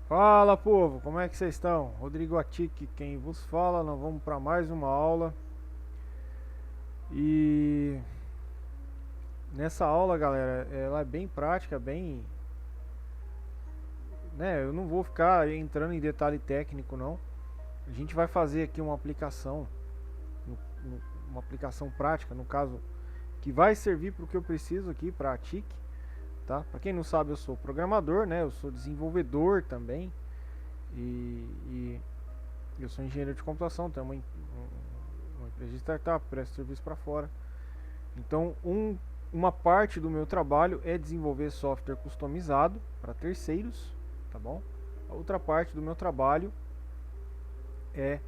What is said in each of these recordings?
Fala, povo, como é que vocês estão? Rodrigo Atique, quem vos fala. Nós vamos para mais uma aula. E nessa aula, galera, ela é bem prática, bem, né? Eu não vou ficar entrando em detalhe técnico, não. A gente vai fazer aqui uma aplicação, uma aplicação prática, no caso, que vai servir para o que eu preciso aqui para a Atique, tá? Para quem não sabe, eu sou programador, né? Eu sou desenvolvedor também e eu sou engenheiro de computação, tenho uma empresa de startup, presto serviço para fora. Então, uma parte do meu trabalho é desenvolver software customizado para terceiros, tá bom? A outra parte do meu trabalho é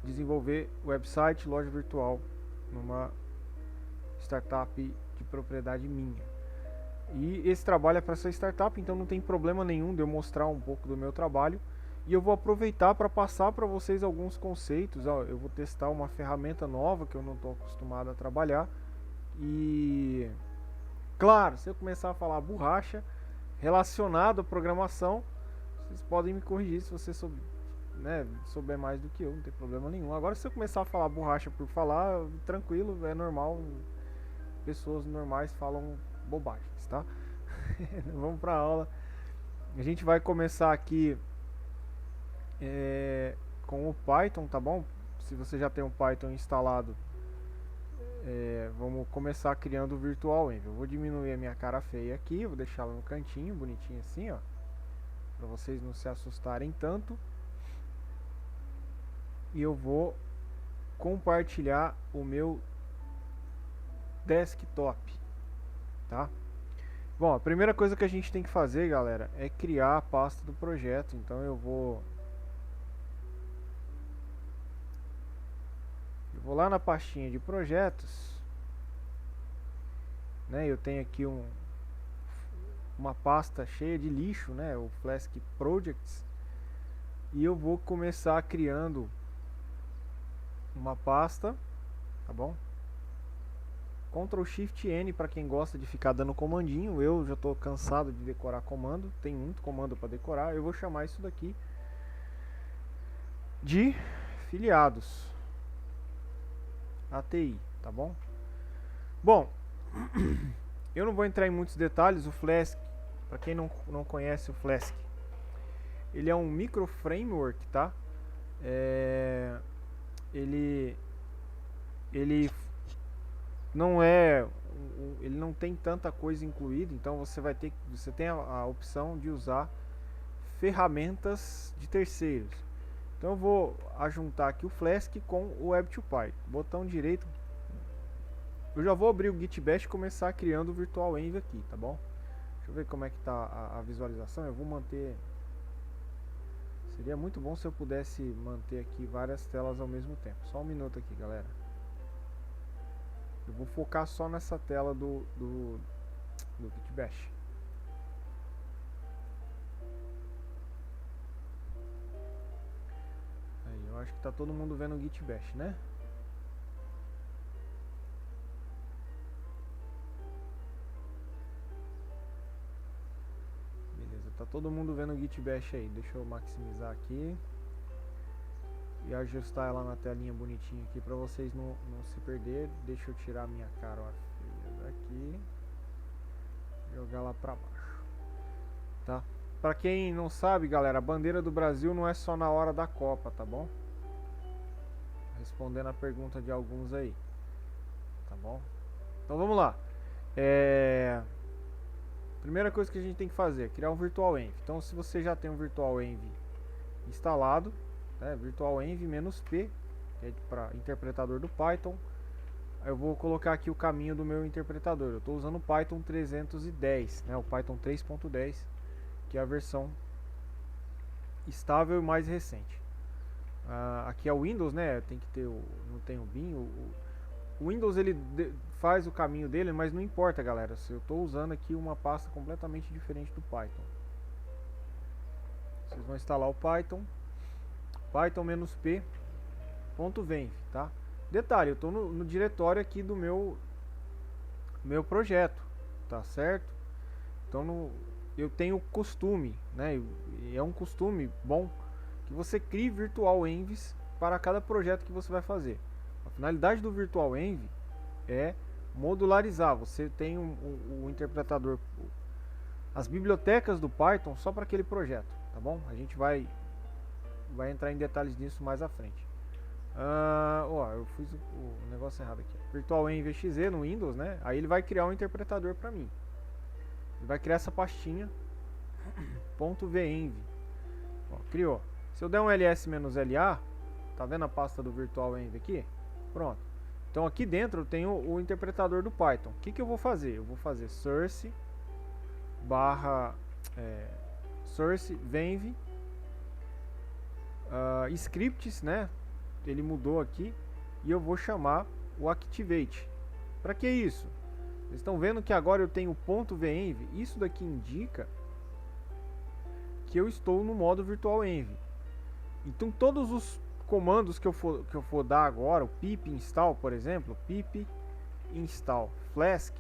desenvolver website, loja virtual numa startup de propriedade minha. E esse trabalho é para essa startup, então não tem problema nenhum de eu mostrar um pouco do meu trabalho. E eu vou aproveitar para passar para vocês alguns conceitos. Eu vou testar uma ferramenta nova que eu não estou acostumado a trabalhar. E claro, se eu começar a falar borracha relacionado à programação, vocês podem me corrigir se você souber mais do que eu, não tem problema nenhum. Agora, se eu começar a falar borracha por falar, tranquilo, é normal. Pessoas normais falam bobagens, tá? Vamos para a aula. A gente vai começar aqui com o Python, tá bom? Se você já tem o Python instalado, vamos começar criando o Virtual Env. Eu vou diminuir a minha cara feia aqui, vou deixá-la no cantinho, bonitinho assim, ó, para vocês não se assustarem tanto. E eu vou compartilhar o meu desktop, tá? Bom, a primeira coisa que a gente tem que fazer, galera, é criar a pasta do projeto. Então eu vou lá na pastinha de projetos, né? Eu tenho aqui uma pasta cheia de lixo, né? O Flask Projects. E eu vou começar criando uma pasta, tá bom? Ctrl Shift N para quem gosta de ficar dando comandinho. Eu já estou cansado de decorar comando, tem muito comando para decorar. Eu vou chamar isso daqui de filiados ATI, tá bom? Bom, eu não vou entrar em muitos detalhes. O Flask, para quem não conhece o Flask, ele é um micro framework, tá? Ele não tem tanta coisa incluída, então você tem a opção de usar ferramentas de terceiros. Então eu vou ajuntar aqui o Flask com o Web2Py. Botão direito. Eu já vou abrir o Git Bash e começar criando o Virtual Env aqui, tá bom? Deixa eu ver como é que tá a visualização. Eu vou manter. Seria muito bom se eu pudesse manter aqui várias telas ao mesmo tempo. Só um minuto aqui, galera. Eu vou focar só nessa tela do Git Bash. Aí, eu acho que tá todo mundo vendo o Git Bash, né? Beleza, tá todo mundo vendo o Git Bash aí. Deixa eu maximizar aqui e ajustar ela na telinha bonitinha aqui para vocês não se perderem. Deixa eu tirar minha cara daqui, jogar lá para baixo, tá? Para quem não sabe, galera, a bandeira do Brasil não é só na hora da Copa, tá bom? Respondendo a pergunta de alguns aí, tá bom? Então vamos lá. Primeira coisa que a gente tem que fazer é criar um Virtual Env. Então, se você já tem um Virtual Env instalado, Virtual Env -p, que é para interpretador do Python. Eu vou colocar aqui o caminho do meu interpretador. Eu estou usando o Python 310, o Python 3.10, que é a versão estável e mais recente. Aqui é o Windows, tem que ter não tem o bin. O Windows ele faz o caminho dele, mas não importa, galera. Se eu estou usando aqui uma pasta completamente diferente do Python. Vocês vão instalar o Python -p.venv, tá? Detalhe, eu estou no diretório aqui do meu projeto, tá certo? Então eu tenho costume, né? E é um costume bom que você crie virtual envs para cada projeto que você vai fazer. A finalidade do virtual env é modularizar. Você tem o interpretador, as bibliotecas do Python só para aquele projeto, tá bom? A gente vai entrar em detalhes nisso mais à frente. Eu fiz o negócio errado aqui. Virtual env exe no Windows, né? Aí ele vai criar um interpretador para mim. Ele vai criar essa pastinha .venv. Ó, criou. Se eu der um ls-la, tá vendo a pasta do virtual env aqui? Pronto. Então aqui dentro eu tenho o interpretador do Python. O que eu vou fazer? Eu vou fazer source source venv scripts, né? Ele mudou aqui e eu vou chamar o activate. Para que isso? Vocês estão vendo que agora eu tenho .venv. Isso daqui indica que eu estou no modo virtual env. Então todos os comandos que eu for dar agora, o pip install, por exemplo, pip install flask,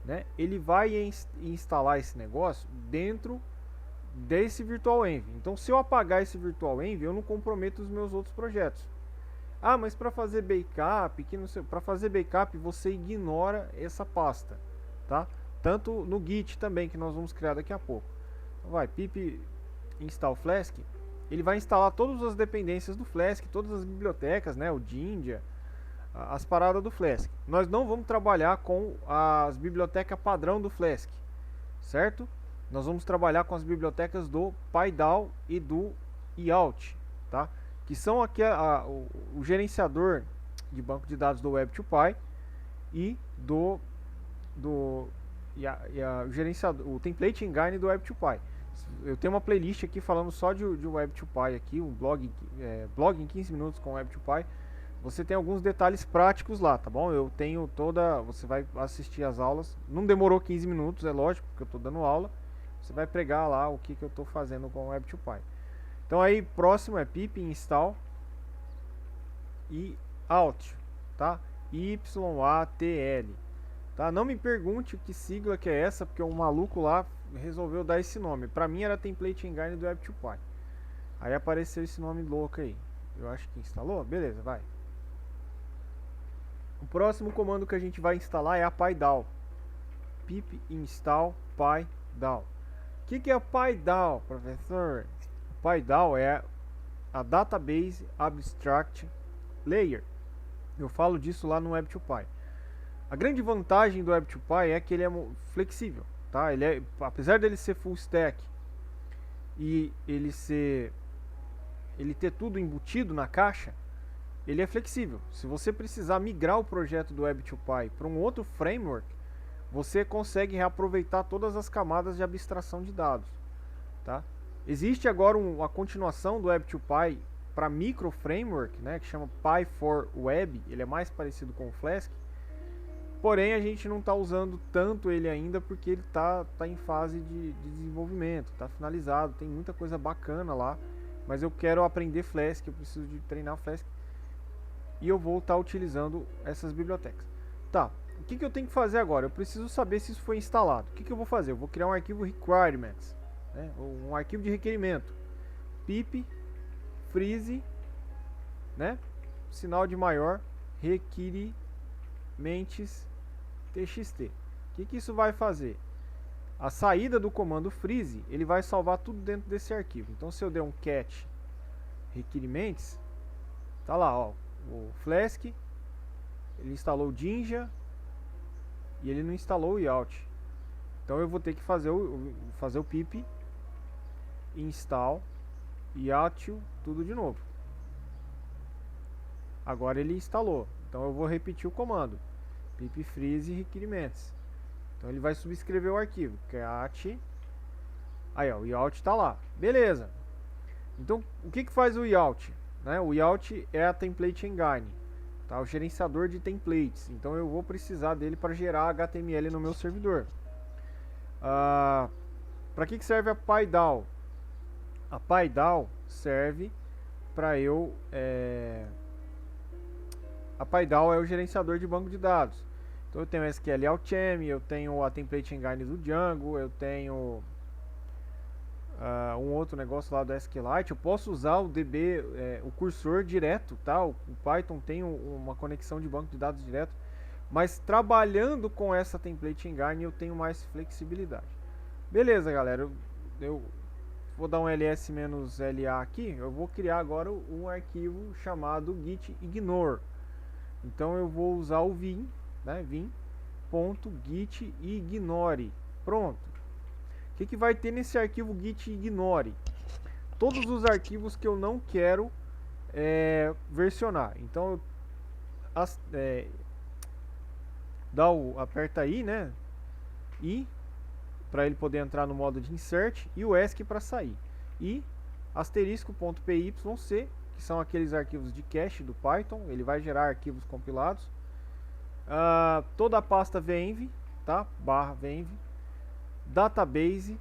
né, ele vai instalar esse negócio dentro desse virtual env. Então se eu apagar esse virtual env, eu não comprometo os meus outros projetos. Ah, mas para fazer backup, para fazer backup você ignora essa pasta, tá? Tanto no Git também, que nós vamos criar daqui a pouco. Então vai pip install flask, ele vai instalar todas as dependências do Flask, todas as bibliotecas, né, o Jinja, as paradas do Flask. Nós não vamos trabalhar com as bibliotecas padrão do Flask, certo? Nós vamos trabalhar com as bibliotecas do PyDAO e do IAUT, tá? Que são aqui o gerenciador de banco de dados do Web2Py e o template engine do Web2Py. Eu tenho uma playlist aqui falando só de Web2Py aqui, um blog em 15 minutos com Web2Py. Você tem alguns detalhes práticos lá, tá bom? Eu tenho você vai assistir as aulas. Não demorou 15 minutos, é lógico, porque eu estou dando aula. Você vai pregar lá o que eu estou fazendo com o Web2Py. Então aí, próximo é pip install e out, tá? YATL, tá? Não me pergunte que sigla que é essa, porque um maluco lá resolveu dar esse nome. Pra mim era template engine do Web2Py. Aí apareceu esse nome louco aí. Eu acho que instalou. Beleza, vai. O próximo comando que a gente vai instalar é a PyDAO. Pip install PyDAO. O que é PyDAO, professor? PyDAO é a Database Abstract Layer. Eu falo disso lá no Web2Py. A grande vantagem do Web2Py é que ele é flexível, tá? Apesar dele ser full stack e ele ter tudo embutido na caixa, ele é flexível. Se você precisar migrar o projeto do Web2Py para um outro framework, você consegue reaproveitar todas as camadas de abstração de dados, tá? Existe agora a continuação do Web2Py para micro framework, né, que chama Py4Web. Ele é mais parecido com o Flask, porém a gente não está usando tanto ele ainda porque ele tá em fase de desenvolvimento, está finalizado, tem muita coisa bacana lá, mas eu quero aprender Flask, eu preciso de treinar Flask e eu vou estar utilizando essas bibliotecas. Tá, o que eu tenho que fazer agora? Eu preciso saber se isso foi instalado. O que eu vou fazer? Eu vou criar um arquivo requirements, né, um arquivo de requerimento, pip freeze, né, sinal de maior, requeriments txt. O que isso vai fazer? A saída do comando freeze, ele vai salvar tudo dentro desse arquivo. Então se eu der um cat requeriments, tá lá, ó, o Flask, ele instalou o Jinja e ele não instalou o IAUT. Então eu vou ter que fazer o pip install IATU tudo de novo. Agora ele instalou. Então eu vou repetir o comando pip freeze requeriments. Então ele vai subscrever o arquivo cat. Aí ó, o IAUT está lá. Beleza. Então o que faz o IAUT? Né? O IAUT é a template engine, tá? O gerenciador de templates. Então eu vou precisar dele para gerar HTML no meu servidor. Para que serve a PyDAO? A PyDAO serve para a PyDAO é o gerenciador de banco de dados. Então eu tenho SQL Alchemy, eu tenho a template engine do Django, eu tenho um outro negócio lá do SQLite, eu posso usar o DB, o cursor direto, tá? O Python tem uma conexão de banco de dados direto, mas trabalhando com essa template Engine eu tenho mais flexibilidade. Beleza, galera, eu vou dar um ls-la aqui, eu vou criar agora um arquivo chamado git ignore. Então eu vou usar o vim, né, vim.git ignore. Pronto. O que vai ter nesse arquivo git ignore? Todos os arquivos que eu não quero versionar. Então aperta aí, né? I para ele poder entrar no modo de insert e o ESC para sair. E asterisco.py, que são aqueles arquivos de cache do Python, ele vai gerar arquivos compilados. Toda a pasta venv, tá? Barra venv, database,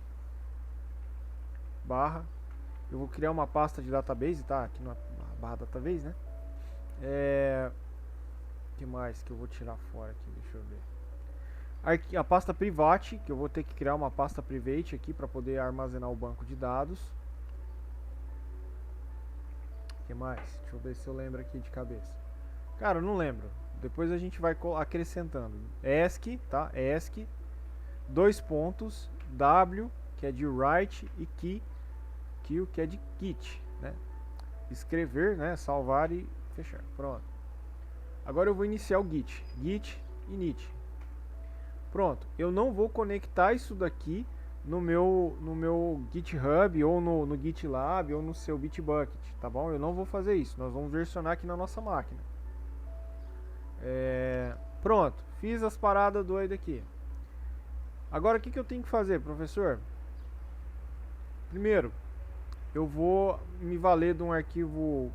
barra, eu vou criar uma pasta de database, tá? Aqui na barra database, né? Que mais que eu vou tirar fora aqui? Deixa eu ver. A pasta private, que eu vou ter que criar uma pasta private aqui para poder armazenar o banco de dados. Que mais? Deixa eu ver se eu lembro aqui de cabeça. Cara, eu não lembro. Depois a gente vai acrescentando. ESC, tá? ESC, dois pontos, W, que é de write, e key, que é de git, né? Escrever, né? Salvar e fechar. Pronto. Agora eu vou iniciar o git. Git init. Pronto. Eu não vou conectar isso daqui no meu GitHub ou no GitLab ou no seu Bitbucket, tá bom? Eu não vou fazer isso. Nós vamos versionar aqui na nossa máquina. Pronto. Fiz as paradas doidas aqui. Agora o que eu tenho que fazer, professor? Primeiro, eu vou me valer de um arquivo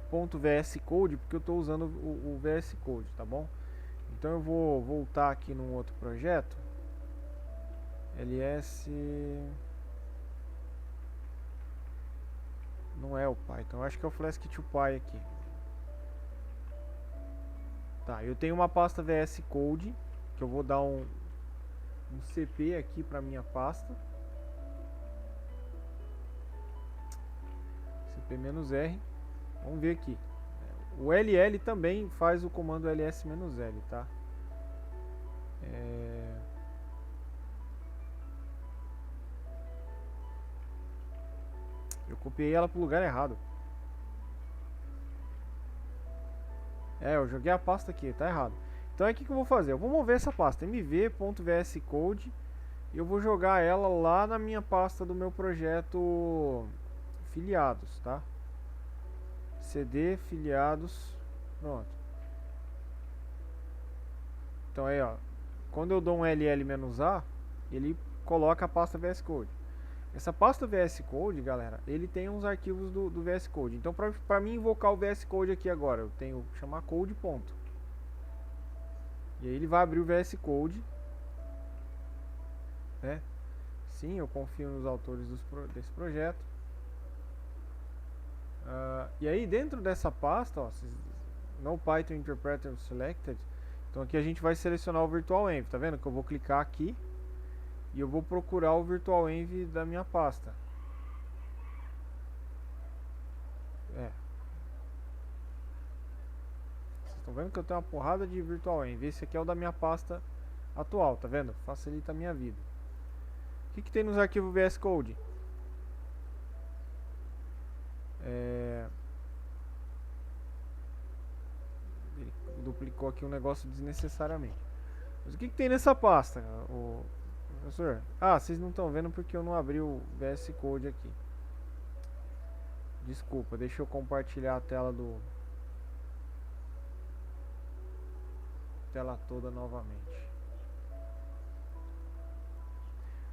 .vs Code, porque eu estou usando o VS Code, tá bom? Então eu vou voltar aqui num outro projeto. ls... Não é o Python, eu acho que é o Flask2Py aqui. Tá, eu tenho uma pasta VS Code, que eu vou dar um CP aqui para minha pasta. CP-R. Vamos ver aqui. O LL também faz o comando ls-l, tá? Eu copiei ela pro lugar errado. Eu joguei a pasta aqui, tá errado. Então é o que eu vou fazer? Eu vou mover essa pasta mv.vscode e eu vou jogar ela lá na minha pasta do meu projeto filiados, tá? cd filiados, pronto. Então aí, ó, quando eu dou um ll-a, ele coloca a pasta VS Code. Essa pasta VS Code, galera, ele tem uns arquivos do VS Code. Então para mim invocar o VS Code aqui agora, eu tenho que chamar code ponto. E aí ele vai abrir o VS Code, né? Sim, eu confio nos autores desse projeto. E aí dentro dessa pasta, ó, no Python Interpreter Selected, então aqui a gente vai selecionar o Virtual Env, tá vendo que eu vou clicar aqui e eu vou procurar o Virtual Env da minha pasta. Vocês estão vendo que eu tenho uma porrada de Virtual Env. Esse aqui é o da minha pasta atual, tá vendo? Facilita a minha vida. O que tem nos arquivos VS Code? Ele duplicou aqui um negócio desnecessariamente. Mas o que tem nessa pasta, professor? Vocês não estão vendo porque eu não abri o VS Code aqui. Desculpa, deixa eu compartilhar a tela tela toda novamente.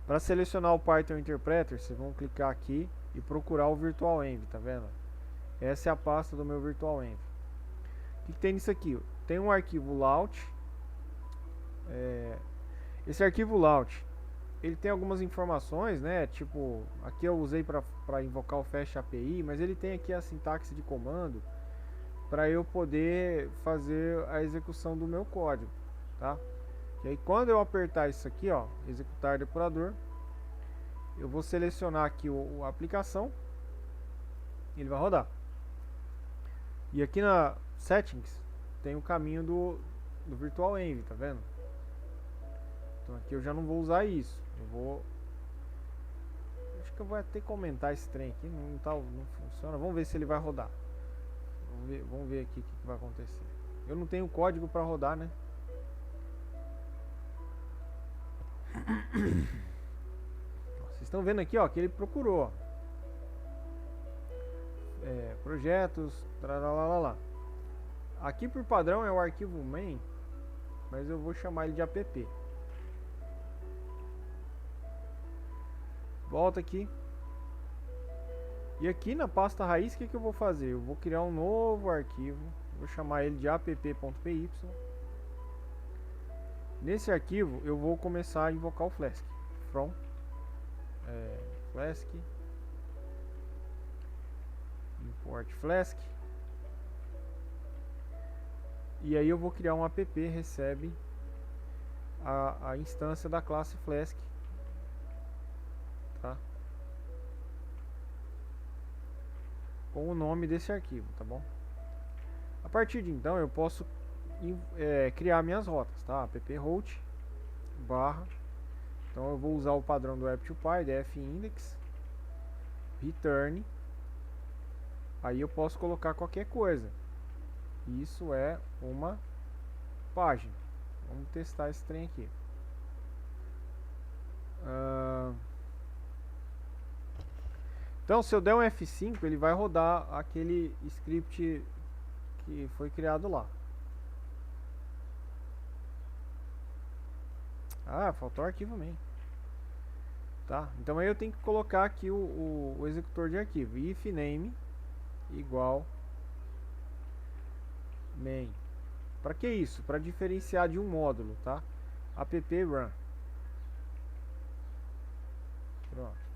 Para selecionar o Python Interpreter, vocês vão clicar aqui e procurar o Virtual Env, tá vendo? Essa é a pasta do meu Virtual Env. O que tem nisso aqui? Tem um arquivo launch. Esse arquivo launch, ele tem algumas informações, né? Tipo, aqui eu usei para invocar o Fast API, mas ele tem aqui a sintaxe de comando para eu poder fazer a execução do meu código, tá? E aí quando eu apertar isso aqui, ó, executar depurador, eu vou selecionar aqui a aplicação, ele vai rodar. E aqui na Settings tem o caminho do Virtual Env, tá vendo? Então aqui eu já não vou usar isso. Acho que eu vou até comentar esse trem aqui, não funciona. Vamos ver se ele vai rodar. Vamos ver aqui o que vai acontecer. Eu não tenho código para rodar, né? Vocês estão vendo aqui, ó, que ele procurou, ó. Projetos, lá. Aqui por padrão é o arquivo main, mas eu vou chamar ele de app. Volta aqui. E aqui na pasta raiz, o que eu vou fazer? Eu vou criar um novo arquivo, vou chamar ele de app.py. Nesse arquivo eu vou começar a invocar o Flask. From Flask, import Flask. E aí eu vou criar um app recebe a instância da classe Flask, tá? Com o nome desse arquivo, tá bom? A partir de então eu posso criar minhas rotas, tá? App route barra. Então eu vou usar o padrão do Web2Py, df-index return. Aí eu posso colocar qualquer coisa. Isso é uma página. Vamos testar esse trem aqui. Então, se eu der um F5, ele vai rodar aquele script que foi criado lá. Ah, faltou o arquivo main. Tá? Então aí eu tenho que colocar aqui o executor de arquivo. If name igual main. Para que isso? Para diferenciar de um módulo, tá? App run. Pronto.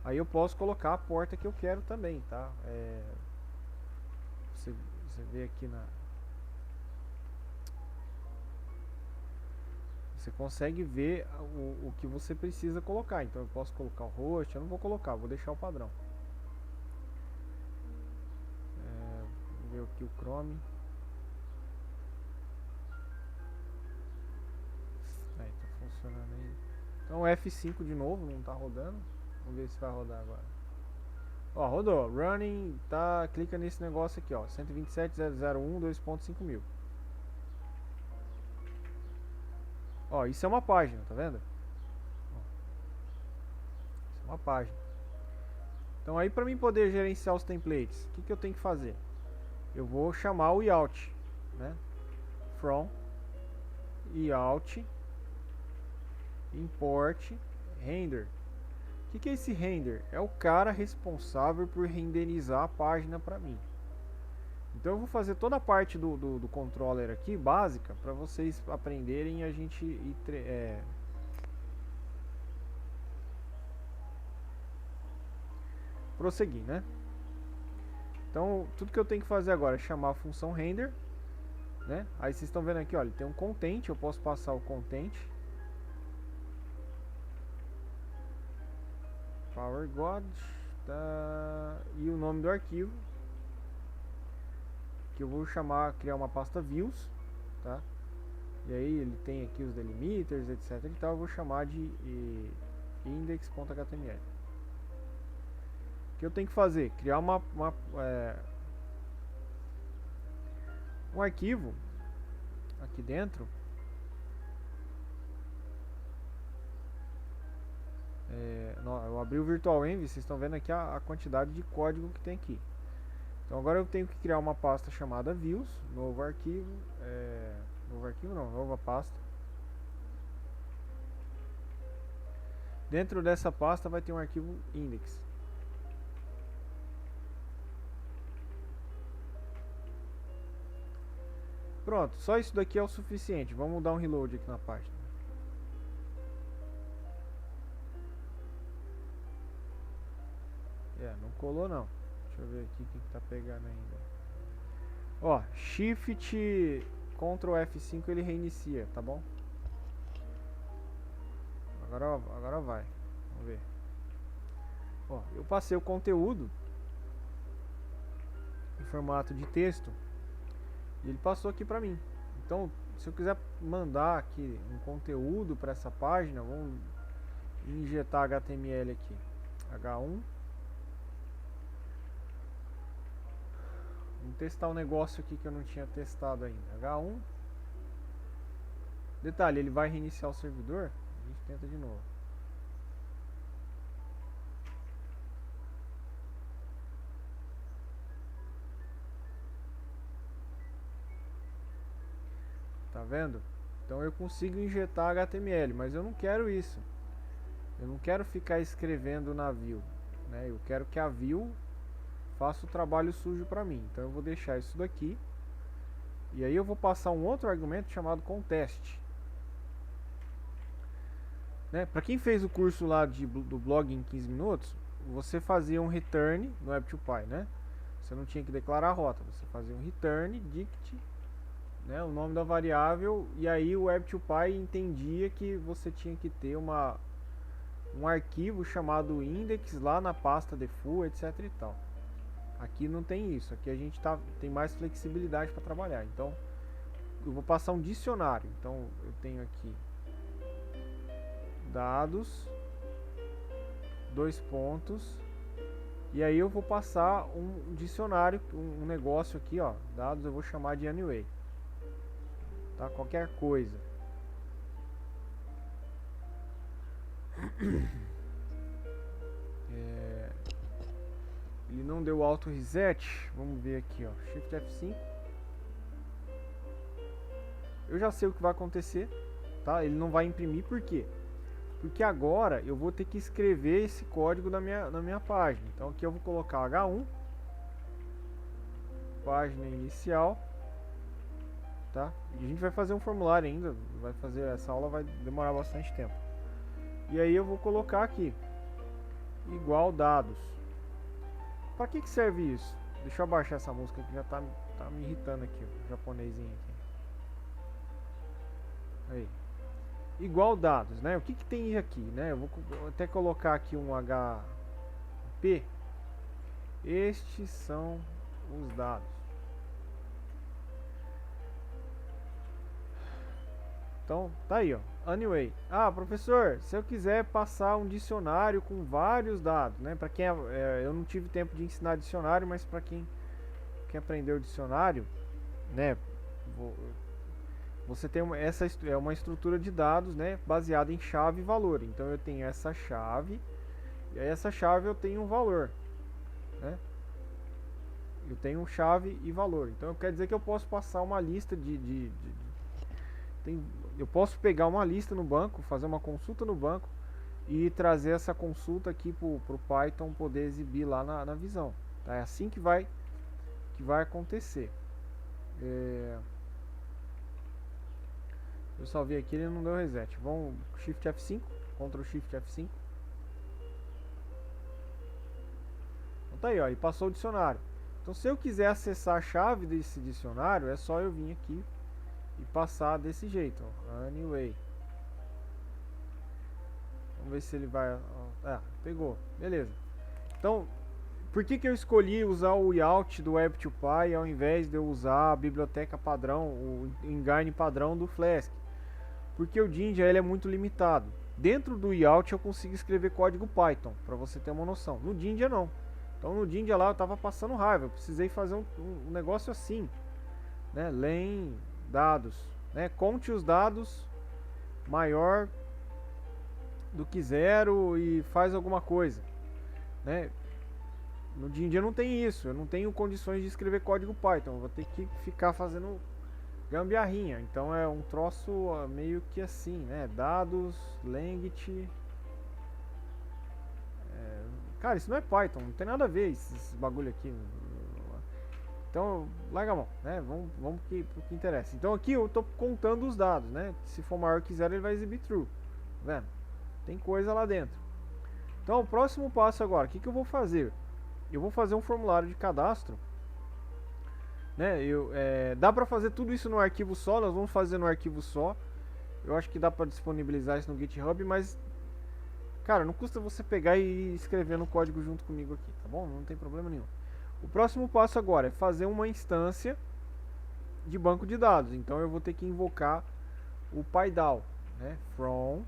Aí eu posso colocar a porta que eu quero também, tá? Você vê aqui você consegue ver o que você precisa colocar. Então eu posso colocar o host, eu não vou colocar, vou deixar o padrão. Vou ver aqui o Chrome. Aí tá funcionando aí. Então F5 de novo, não tá rodando. Vamos ver se vai rodar agora. Ó, rodou. Running, tá, clica nesse negócio aqui, ó, 127.001 2.5000. Ó, isso é uma página, tá vendo? Ó, isso é uma página. Então aí para mim poder gerenciar os templates, o que eu tenho que fazer? Eu vou chamar o layout, né? From layout import render. O que é esse render? É o cara responsável por renderizar a página para mim. Então eu vou fazer toda a parte do controller aqui, básica, para vocês aprenderem e a gente prosseguir, né? Então tudo que eu tenho que fazer agora é chamar a função render, né? Aí vocês estão vendo aqui, olha, tem um content, eu posso passar o content. PowerGod, tá? E o nome do arquivo, que eu vou criar uma pasta views, tá? E aí ele tem aqui os delimiters, etc. e tal. Eu vou chamar de index.html. O que eu tenho que fazer? Criar um arquivo aqui dentro. Eu abri o Virtual Env, vocês estão vendo aqui a quantidade de código que tem aqui. Então agora eu tenho que criar uma pasta chamada views, novo arquivo, nova pasta. Dentro dessa pasta vai ter um arquivo index. Pronto, só isso daqui é o suficiente. Vamos dar um reload aqui na página. Não colou não. Deixa eu ver aqui o que tá pegando ainda. Ó, Shift Ctrl F5 ele reinicia, tá bom? Agora vai. Vamos ver. Ó, eu passei o conteúdo em formato de texto e ele passou aqui para mim. Então, se eu quiser mandar aqui um conteúdo para essa página, vamos injetar HTML aqui, H1. Vamos testar um negócio aqui que eu não tinha testado ainda. H1. Detalhe, ele vai reiniciar o servidor. A gente tenta de novo. Tá vendo? Então eu consigo injetar HTML, mas eu não quero isso. Eu não quero ficar escrevendo na view, né? Eu quero que a view faça o trabalho sujo para mim. Então eu vou deixar isso daqui. E aí eu vou passar um outro argumento chamado contest. Né? Para quem fez o curso lá do blog em 15 minutos, você fazia um return no Web2Py, né? Você não tinha que declarar a rota, você fazia um return dict, né, o nome da variável, e aí o Web2Py entendia que você tinha que ter um arquivo chamado index lá na pasta default, etc e tal. Aqui não tem isso, aqui a gente tem mais flexibilidade para trabalhar. Então eu vou passar um dicionário. Então eu tenho aqui dados, dois pontos, e aí eu vou passar um dicionário, um negócio aqui, ó, dados, eu vou chamar de anyway, tá? Qualquer coisa. Ele não deu auto reset. Vamos ver aqui, ó, Shift F5. Eu já sei o que vai acontecer, tá? Ele não vai imprimir, por quê? Porque agora eu vou ter que escrever esse código na minha página. Então aqui eu vou colocar H1, página inicial, tá? E a gente vai fazer um formulário ainda, essa aula vai demorar bastante tempo. E aí eu vou colocar aqui igual dados. Para que serve isso? Deixa eu abaixar essa música que já tá me irritando aqui, o japonesinho aqui. Aí. Igual dados, né? O que tem aqui, né? Eu vou até colocar aqui um HP. Estes são os dados. Então, tá aí, ó. Anyway. Ah, professor, se eu quiser passar um dicionário com vários dados, né? Para quem eu não tive tempo de ensinar dicionário, mas para quem aprendeu dicionário, né? Você tem essa é uma estrutura de dados, né, baseada em chave e valor. Então eu tenho essa chave, e aí essa chave eu tenho um valor, né? Eu tenho chave e valor. Então quer dizer que eu posso passar uma lista eu posso pegar uma lista no banco, fazer uma consulta no banco e trazer essa consulta aqui pro Python poder exibir lá na visão. Tá? É assim que vai acontecer. Eu salvei aqui, ele não deu reset. Vamos Shift F5, Ctrl Shift F5. Então tá aí, ó, e passou o dicionário. Então se eu quiser acessar a chave desse dicionário, é só eu vir aqui e passar desse jeito, ó, anyway. Vamos ver se ele vai... pegou, beleza. Então, por que eu escolhi usar o layout do Web2Py ao invés de eu usar a biblioteca padrão, o engine padrão do Flask? Porque o Jinja ele é muito limitado. Dentro do layout eu consigo escrever código Python, para você ter uma noção. No Jinja não. Então no Jinja lá eu tava passando raiva, eu precisei fazer um negócio assim, né? Len dados, né? Conte os dados maior do que 0 e faz alguma coisa, né? No Jinja não tem isso, eu não tenho condições de escrever código Python, eu vou ter que ficar fazendo gambiarrinha. Então é um troço meio que assim, né? Dados, length. Cara, isso não é Python, não tem nada a ver esse bagulho aqui. Então, larga a mão, né? Vamos pro que interessa. Então aqui eu tô contando os dados, né? Se for maior que 0, ele vai exibir true. Tá vendo? Tem coisa lá dentro. Então o próximo passo agora, o que eu vou fazer? Eu vou fazer um formulário de cadastro, né? Dá pra fazer tudo isso no arquivo só, nós vamos fazer no arquivo só. Eu acho que dá pra disponibilizar isso no GitHub, mas Cara, não custa você pegar e escrever no código junto comigo aqui, tá bom? Não tem problema nenhum. O próximo passo agora é fazer uma instância de banco de dados. Então eu vou ter que invocar o PyDAO, né? From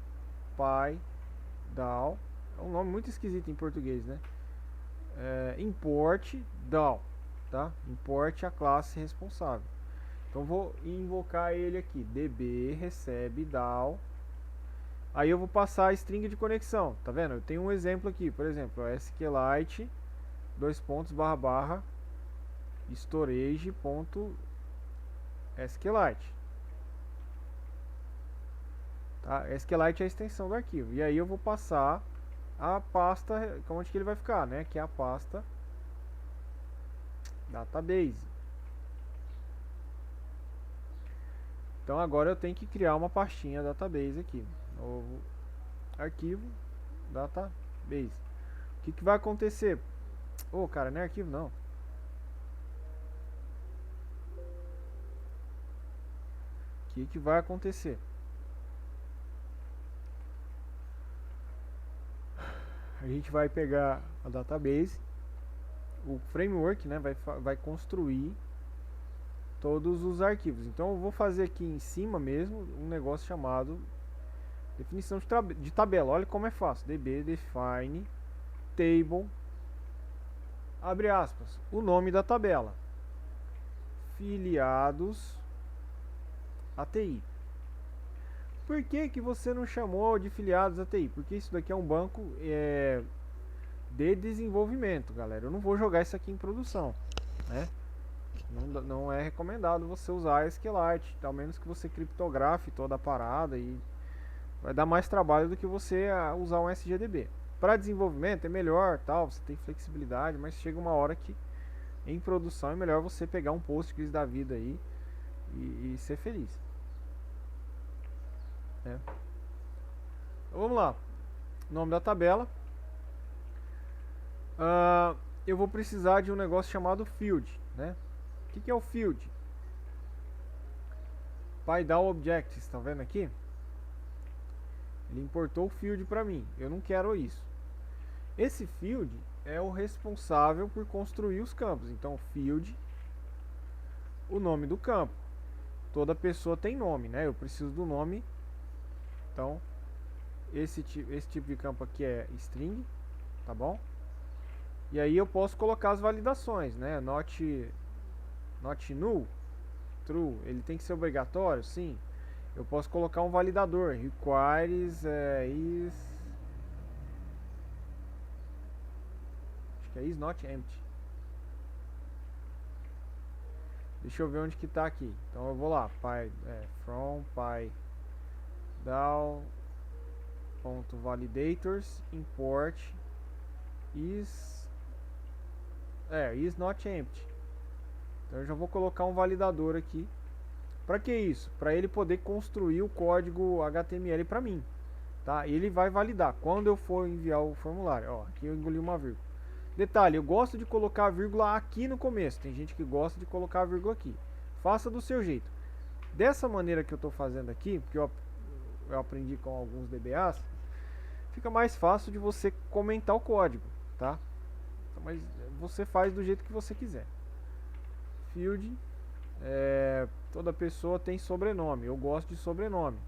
PyDAO. É um nome muito esquisito em português, né? Import DAO, tá? Import a classe responsável. Então vou invocar ele aqui, db recebe DAO. Aí eu vou passar a string de conexão, tá vendo? Eu tenho um exemplo aqui, por exemplo, SQLite storage.SQLite. Tá? SQLite é a extensão do arquivo. E aí eu vou passar a pasta, onde que ele vai ficar, né? Que é a pasta database. Então agora eu tenho que criar uma pastinha database aqui. Novo arquivo database. O que vai acontecer? Oh, cara, não é arquivo não. O que vai acontecer? A gente vai pegar a database, o framework, né, vai construir todos os arquivos. Então eu vou fazer aqui em cima mesmo um negócio chamado definição de tabela. Olha como é fácil. db define table, abre aspas, o nome da tabela, filiados ATI. Por que você não chamou de filiados ATI? Porque isso daqui é um banco de desenvolvimento, galera. Eu não vou jogar isso aqui em produção, né? Não é recomendado você usar SQLite, ao menos que você criptografe toda a parada, e vai dar mais trabalho do que você usar um SGDB. Para desenvolvimento é melhor, tal, você tem flexibilidade, mas chega uma hora que em produção é melhor você pegar um Postgres da vida aí e ser feliz. Então, vamos lá. Nome da tabela. Eu vou precisar de um negócio chamado field, né? O que é o field? PyDAO Objects, tá vendo aqui? Ele importou o field para mim. Eu não quero isso. Esse field é o responsável por construir os campos. Então, field, o nome do campo. Toda pessoa tem nome, né? Eu preciso do nome. Então, esse tipo de campo aqui é string, tá bom? E aí eu posso colocar as validações, né? Not null, true, ele tem que ser obrigatório, sim. Eu posso colocar um validador, requires acho que é is not empty. Deixa eu ver onde que tá aqui. Então eu vou lá, from PyDAO.validators import is not empty. Então eu já vou colocar um validador aqui. Para que isso? Para ele poder construir o código HTML para mim, tá? Ele vai validar quando eu for enviar o formulário. Ó, aqui eu engoli uma vírgula. Detalhe, eu gosto de colocar a vírgula aqui no começo. Tem gente que gosta de colocar a vírgula aqui. Faça do seu jeito. Dessa maneira que eu estou fazendo aqui, porque eu aprendi com alguns DBAs, fica mais fácil de você comentar o código, tá? Então, mas você faz do jeito que você quiser. Field, toda pessoa tem sobrenome. Eu gosto de sobrenome.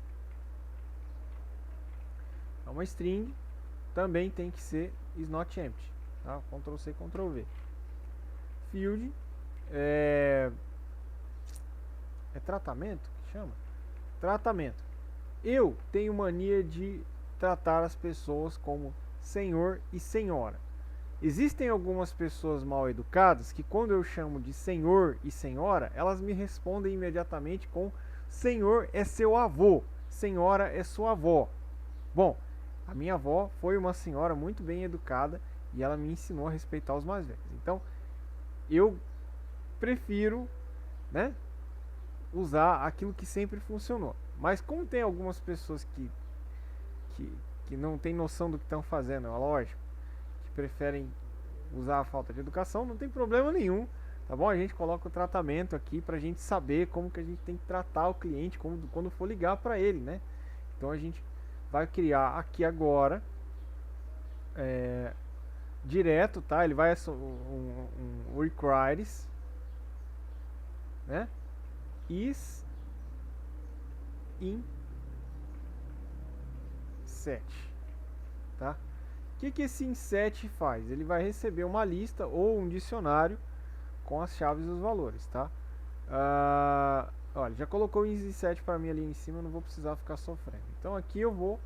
É uma string, também tem que ser is not empty, tá? Ctrl C, Ctrl V. Field é tratamento que chama? Tratamento. Eu tenho mania de tratar as pessoas como senhor e senhora. Existem algumas pessoas mal educadas que quando eu chamo de senhor e senhora, elas me respondem imediatamente com senhor é seu avô, senhora é sua avó. Bom, a minha avó foi uma senhora muito bem educada e ela me ensinou a respeitar os mais velhos. Então, eu prefiro, né, usar aquilo que sempre funcionou. Mas como tem algumas pessoas que não tem noção do que estão fazendo, é lógico, que preferem usar a falta de educação, não tem problema nenhum, tá bom? A gente coloca o tratamento aqui pra gente saber como que a gente tem que tratar o cliente quando for ligar para ele, né? Então a gente vai criar aqui agora direto, tá? Ele vai um requires, né? Is in set, tá? O que esse inset faz? Ele vai receber uma lista ou um dicionário com as chaves e os valores, tá? Olha, já colocou o inset para mim ali em cima, eu não vou precisar ficar sofrendo. Então aqui eu vou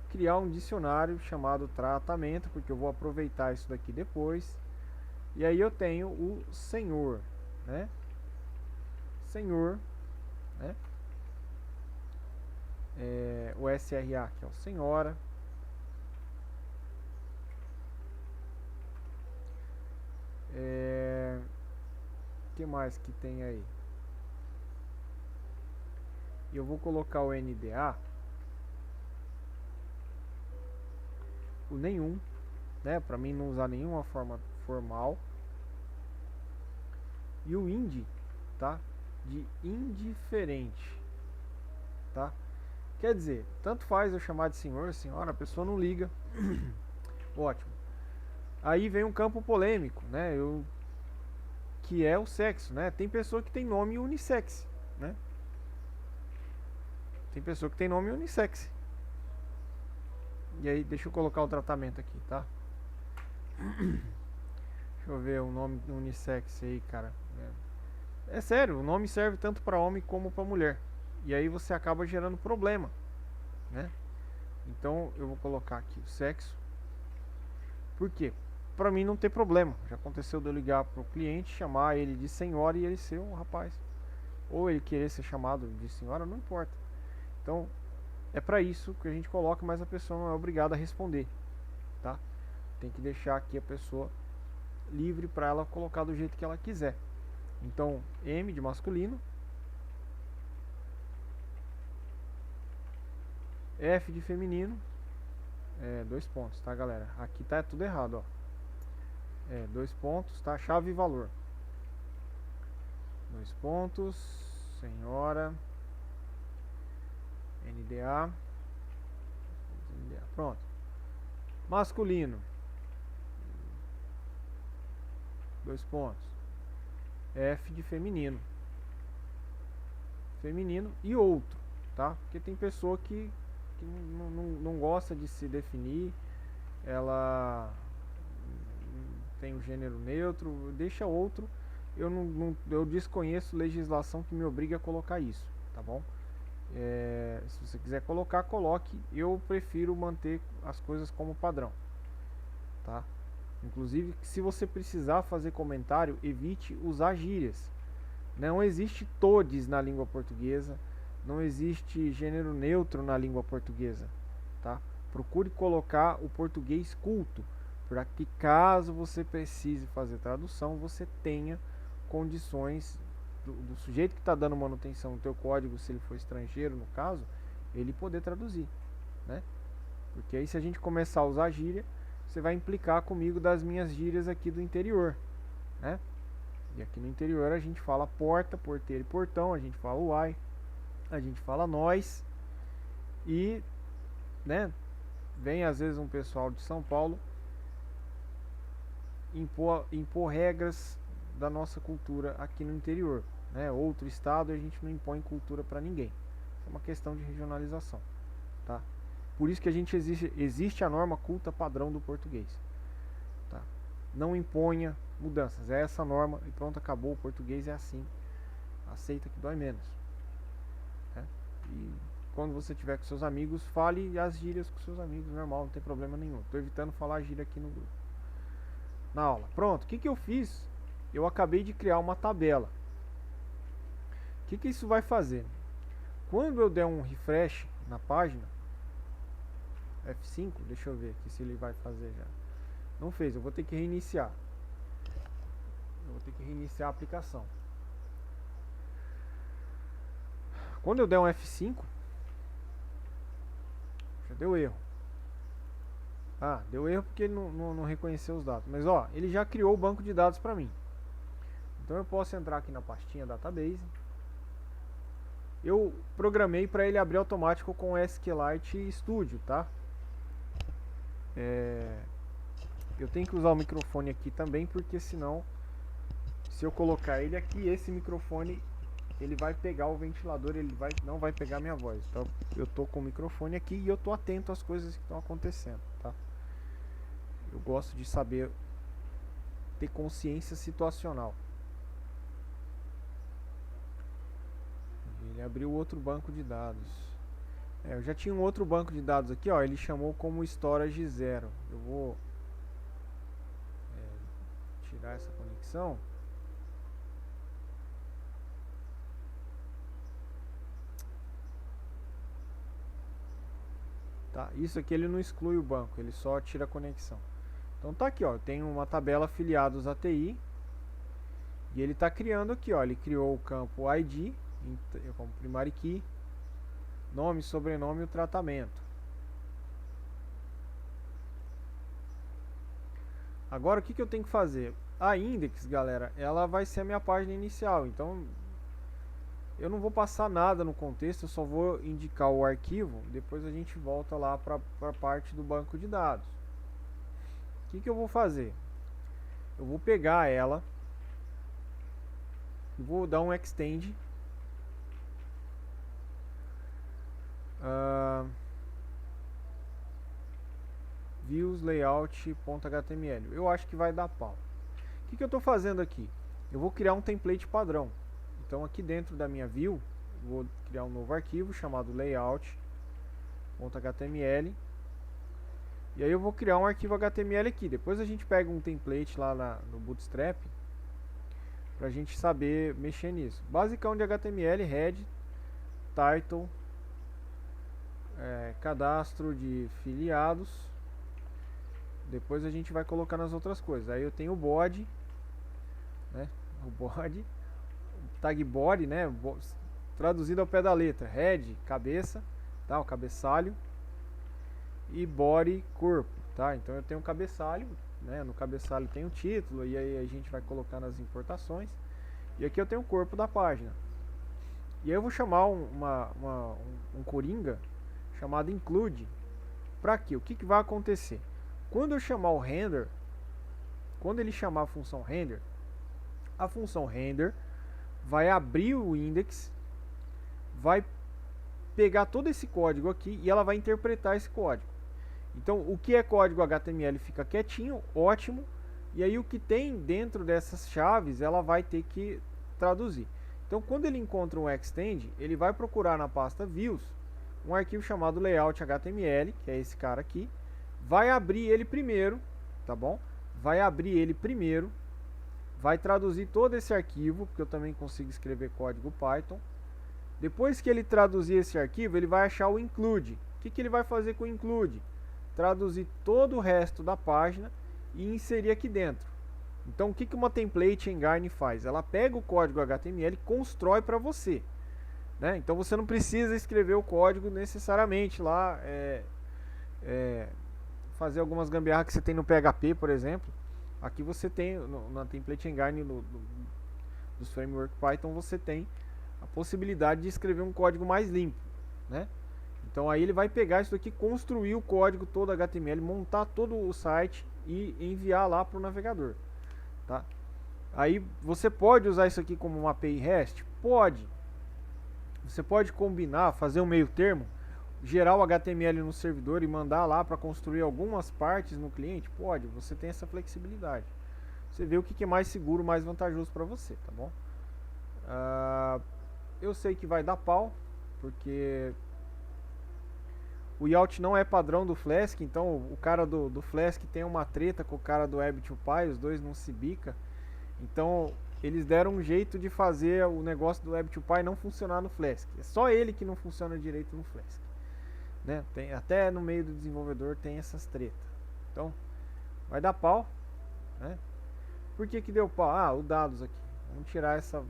criar um dicionário chamado tratamento, porque eu vou aproveitar isso daqui depois. E aí eu tenho o senhor, né? Senhor, né? O SRA, que é o senhora. Que mais que tem aí? Eu vou colocar o NDA, o nenhum, né? Para mim não usar nenhuma forma formal. E o IND, tá? De indiferente, tá? Quer dizer, tanto faz eu chamar de senhor, senhora, a pessoa não liga. Ótimo. Aí vem um campo polêmico, né? Que é o sexo, né? Tem pessoa que tem nome unissex, né? Tem pessoa que tem nome unissex. E aí, deixa eu colocar o tratamento aqui, tá? Deixa eu ver o nome unissex aí, cara. É sério, o nome serve tanto para homem como para mulher. E aí você acaba gerando problema, né? Então eu vou colocar aqui o sexo. Por quê? Para mim não ter problema. Já aconteceu de eu ligar para o cliente, chamar ele de senhora e ele ser um rapaz. Ou ele querer ser chamado de senhora, não importa. Então é para isso que a gente coloca, mas a pessoa não é obrigada a responder, tá? Tem que deixar aqui a pessoa livre para ela colocar do jeito que ela quiser. Então, M de masculino, F de feminino, 2 pontos, tá, galera? Aqui tá tudo errado, ó. 2 pontos, tá? Chave e valor. 2 pontos, senhora, NDA, pronto. Masculino, 2 pontos. F de feminino. Feminino e outro, tá? Porque tem pessoa que não gosta de se definir, ela tem o gênero neutro, deixa outro. Eu desconheço legislação que me obriga a colocar isso, tá bom? Se você quiser colocar, coloque. Eu prefiro manter as coisas como padrão, tá? Inclusive, se você precisar fazer comentário, evite usar gírias. Não existe todes na língua portuguesa, não existe gênero neutro na língua portuguesa, tá? Procure colocar o português culto, para que caso você precise fazer tradução, você tenha condições do sujeito que está dando manutenção no teu código, se ele for estrangeiro no caso, ele poder traduzir, né? Porque aí se a gente começar a usar gíria, você vai implicar comigo das minhas gírias aqui do interior, né? E aqui no interior a gente fala porta, porteiro e portão, a gente fala uai, a gente fala nós. E, né, vem às vezes um pessoal de São Paulo impor regras da nossa cultura aqui no interior, né? Outro estado a gente não impõe cultura para ninguém. É uma questão de regionalização, tá? Por isso que a gente existe a norma culta padrão do português, tá? Não imponha mudanças, é essa norma e pronto, acabou. O português é assim, aceita que dói menos, né? E quando você estiver com seus amigos, fale as gírias com seus amigos, normal, não tem problema nenhum. Estou evitando falar gíria aqui no grupo, na aula. Pronto, o que eu fiz? Eu acabei de criar uma tabela. O que isso vai fazer? Quando eu der um refresh na página, F5, deixa eu ver aqui se ele vai fazer já. Não fez, eu vou ter que reiniciar. Eu vou ter que reiniciar a aplicação. Quando eu der um F5, já deu erro. Ah, deu erro porque ele não reconheceu os dados. Mas ó, ele já criou o banco de dados para mim. Então eu posso entrar aqui na pastinha Database. Eu programei para ele abrir automático com o SQLite Studio, tá? Eu tenho que usar o microfone aqui também, porque senão, se eu colocar ele aqui, esse microfone, ele vai pegar o ventilador, não vai pegar minha voz. Então eu tô com o microfone aqui e eu tô atento às coisas que estão acontecendo, tá? Eu gosto de saber, ter consciência situacional. Ele abriu outro banco de dados. Eu já tinha um outro banco de dados aqui, ó. Ele chamou como storage 0. Eu vou tirar essa conexão. Tá, isso aqui ele não exclui o banco, ele só tira a conexão. Então tá aqui, ó, tem uma tabela afiliados ATI e ele está criando aqui, ó, ele criou o campo ID como primary key, nome, sobrenome e o tratamento. Agora o que eu tenho que fazer? A index, galera, ela vai ser a minha página inicial, então eu não vou passar nada no contexto, eu só vou indicar o arquivo, depois a gente volta lá para a parte do banco de dados. O que eu vou fazer? Eu vou pegar ela, vou dar um extend, views layout.html. Eu acho que vai dar pau. O que eu estou fazendo aqui? Eu vou criar um template padrão. Então aqui dentro da minha view, vou criar um novo arquivo chamado layout.html. E aí eu vou criar um arquivo HTML aqui. Depois a gente pega um template lá no Bootstrap para a gente saber mexer nisso. Basicão de HTML, head, title, cadastro de filiados. Depois a gente vai colocar nas outras coisas. Aí eu tenho o body, né? O body, tag body, né? Traduzido ao pé da letra. Head, cabeça, tá? O cabeçalho. E body, corpo, tá? Então eu tenho um cabeçalho, né? No cabeçalho tem o título e aí a gente vai colocar nas importações. E aqui eu tenho o corpo da página. E aí eu vou chamar um coringa chamado include. Para quê? O que vai acontecer? Quando eu chamar o render, quando ele chamar a função render vai abrir o index, vai pegar todo esse código aqui e ela vai interpretar esse código. Então o que é código HTML fica quietinho, ótimo, e aí o que tem dentro dessas chaves ela vai ter que traduzir. Então quando ele encontra um extend, ele vai procurar na pasta views um arquivo chamado layout.html, que é esse cara aqui, vai abrir ele primeiro, tá bom? Vai abrir ele primeiro, vai traduzir todo esse arquivo, porque eu também consigo escrever código Python. Depois que ele traduzir esse arquivo, ele vai achar o include. O que ele vai fazer com o include? Traduzir todo o resto da página e inserir aqui dentro. Então o que uma template engine faz? Ela pega o código HTML e constrói para você, né? Então você não precisa escrever o código necessariamente lá, fazer algumas gambiarras que você tem no PHP, por exemplo. Aqui você tem, na template engine dos framework Python, você tem a possibilidade de escrever um código mais limpo, né? Então aí ele vai pegar isso aqui, construir o código todo HTML, montar todo o site e enviar lá para o navegador, tá? Aí você pode usar isso aqui como uma API REST? Pode. Você pode combinar, fazer um meio termo, gerar o HTML no servidor e mandar lá para construir algumas partes no cliente? Pode, você tem essa flexibilidade. Você vê o que é mais seguro, mais vantajoso para você, tá bom? Eu sei que vai dar pau, porque o Yacht não é padrão do Flask, então o cara do Flask tem uma treta com o cara do Web2Py, os dois não se bica. Então eles deram um jeito de fazer o negócio do Web2Py não funcionar no Flask. É só ele que não funciona direito no Flask, né? Até no meio do desenvolvedor tem essas tretas. Então vai dar pau, né? Por que deu pau? Os dados aqui. Vamos tirar essa...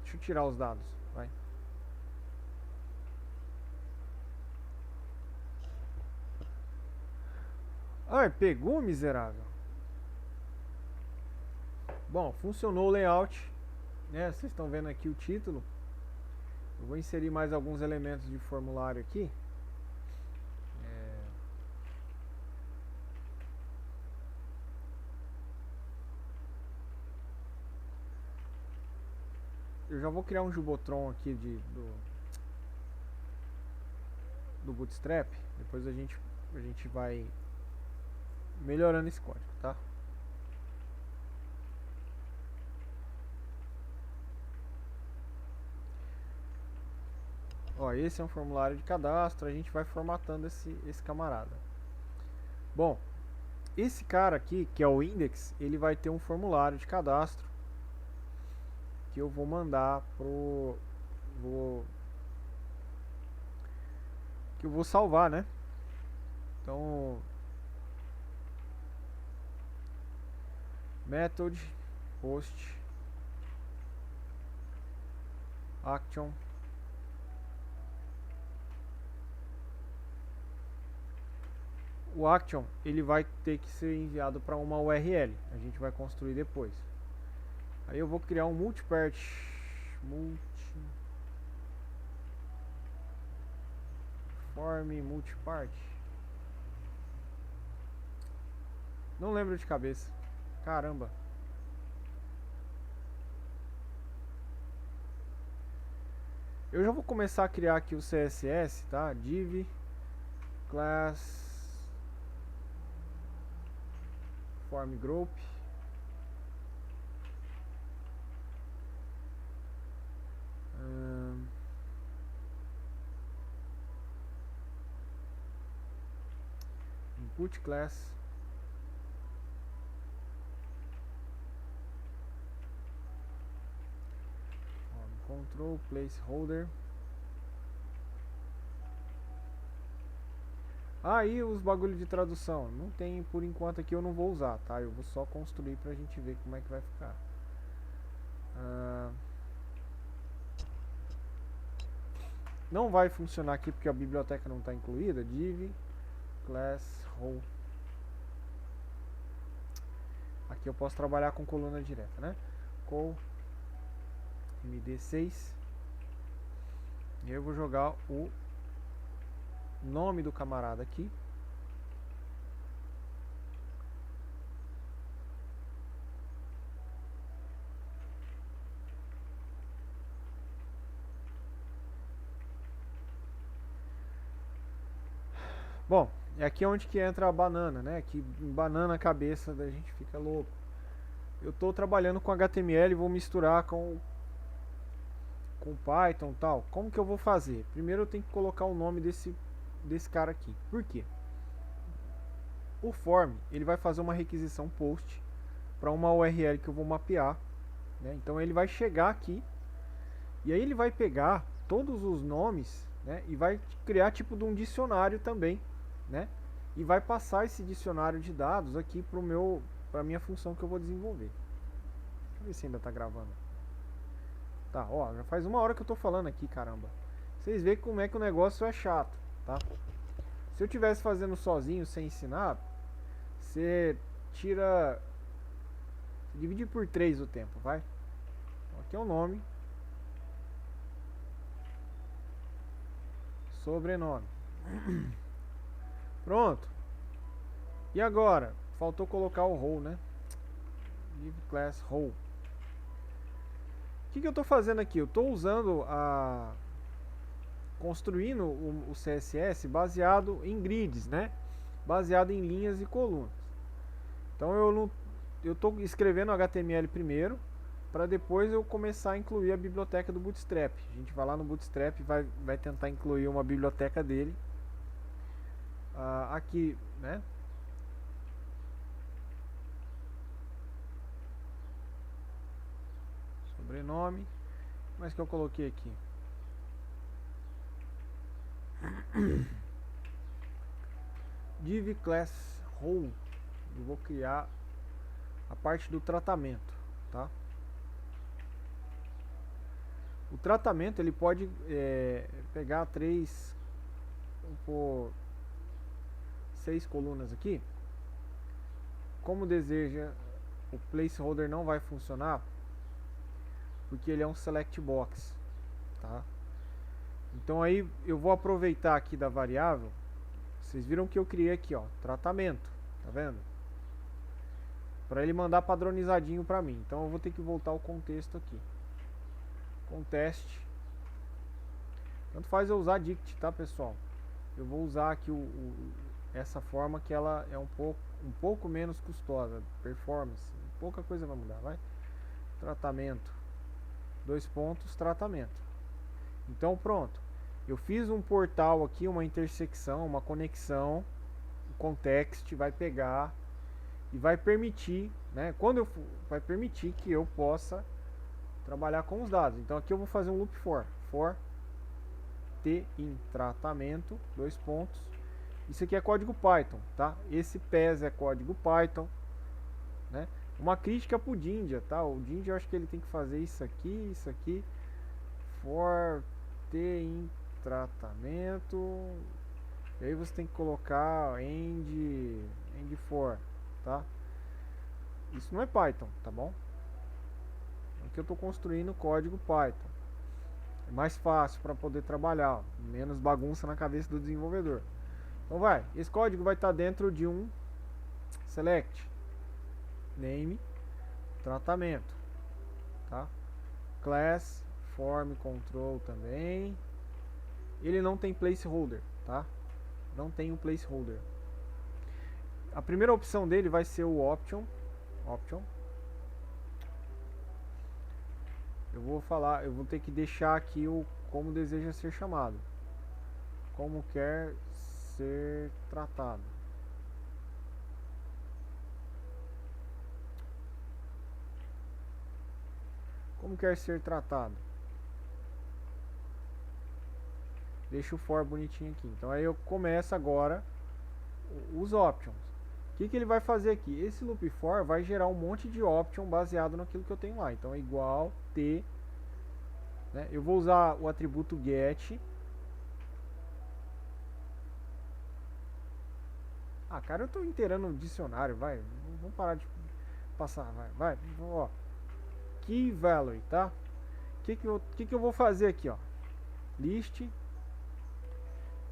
Deixa eu tirar os dados, vai. Pegou, miserável. Bom, funcionou o layout, né? Vocês estão vendo aqui o título. Eu vou inserir mais alguns elementos de formulário aqui. eu já vou criar um Jubotron aqui do Bootstrap. Depois a gente vai melhorando esse código, tá? Ó, esse é um formulário de cadastro, a gente vai formatando esse camarada. Bom, esse cara aqui, que é o index, ele vai ter um formulário de cadastro que eu vou mandar que eu vou salvar, né? Então, method post action o action ele vai ter que ser enviado para uma URL, a gente vai construir depois. Aí eu vou criar um multipart multipart. Não lembro de cabeça. Caramba. Eu já vou começar a criar aqui o CSS, tá? Div class form group. Input class control placeholder. Aí os bagulho de tradução não tem por enquanto aqui, eu não vou usar, tá? Eu vou só construir pra gente ver como é que vai ficar. Não vai funcionar aqui porque a biblioteca não está incluída. Div class row. Aqui eu posso trabalhar com coluna direta, né? Col md6. E aí eu vou jogar o nome do camarada aqui. Bom, é aqui onde que entra a banana, né? Que banana a cabeça da gente fica louco. Eu estou trabalhando com HTML e vou misturar com Python e tal. Como que eu vou fazer? Primeiro eu tenho que colocar o nome desse cara aqui. Por quê? O form, ele vai fazer uma requisição post para uma URL que eu vou mapear, né? Então ele vai chegar aqui e aí ele vai pegar todos os nomes, né? E vai criar tipo de um dicionário também, né? E vai passar esse dicionário de dados aqui para minha função que eu vou desenvolver. Deixa eu ver se ainda está gravando. Tá, ó, já faz 1 hora que eu tô falando aqui, caramba. Vocês veem como é que o negócio é chato, tá? Se eu tivesse fazendo sozinho, sem ensinar, você tira... divide por 3 o tempo, vai? Então, aqui é o nome. Sobrenome. Pronto. E agora? Faltou colocar o role, né? Div class role. O que eu estou fazendo aqui? Eu estou usando construindo o CSS baseado em grids, né? Baseado em linhas e colunas. Então eu estou escrevendo HTML primeiro, para depois eu começar a incluir a biblioteca do Bootstrap. A gente vai lá no Bootstrap e vai tentar incluir uma biblioteca dele aqui, né? Sobrenome. Mas que eu coloquei aqui. Div class role. Eu vou criar a parte do tratamento, tá? O tratamento ele pode pegar 3, vamos pôr 6 colunas aqui. Como deseja, o placeholder não vai funcionar porque ele é um select box, tá? Então aí eu vou aproveitar aqui da variável. Vocês viram que eu criei aqui, ó, tratamento, tá vendo? Para ele mandar padronizadinho para mim. Então eu vou ter que voltar ao contexto aqui. contest. Tanto faz eu usar dict, tá, pessoal? Eu vou usar aqui essa forma que ela é um pouco menos custosa. Performance, pouca coisa vai mudar, vai. Tratamento, 2 pontos, tratamento. Então pronto, eu fiz um portal aqui, uma intersecção, uma conexão. O context vai pegar e vai permitir, né? Vai permitir que eu possa trabalhar com os dados. Então aqui eu vou fazer um loop for t em tratamento, 2 pontos. Isso aqui é código Python, tá? Esse PES é código Python, né? Uma crítica pro Jinja, tá? O Jinja eu acho que ele tem que fazer isso aqui, for t em tratamento. E aí você tem que colocar end for, tá? Isso não é Python, tá bom? Aqui eu estou construindo código Python. É mais fácil para poder trabalhar, ó, menos bagunça na cabeça do desenvolvedor. Então vai, esse código vai estar dentro de um select name tratamento, tá? Class form control também. Ele não tem placeholder, tá? Não tem um placeholder. A primeira opção dele vai ser o option. Eu vou ter que deixar aqui o como deseja ser chamado. Como quer ser tratado. Como quer ser tratado. Deixa o for bonitinho aqui. Então aí eu começo agora os options. O que ele vai fazer aqui? Esse loop for vai gerar um monte de option baseado naquilo que eu tenho lá. Então é igual t, né? Eu vou usar o atributo get. Ah, cara, eu estou inteirando o dicionário, vai. Vamos parar de passar, vai. Ó. Key value, tá? O que eu vou fazer aqui, ó? List,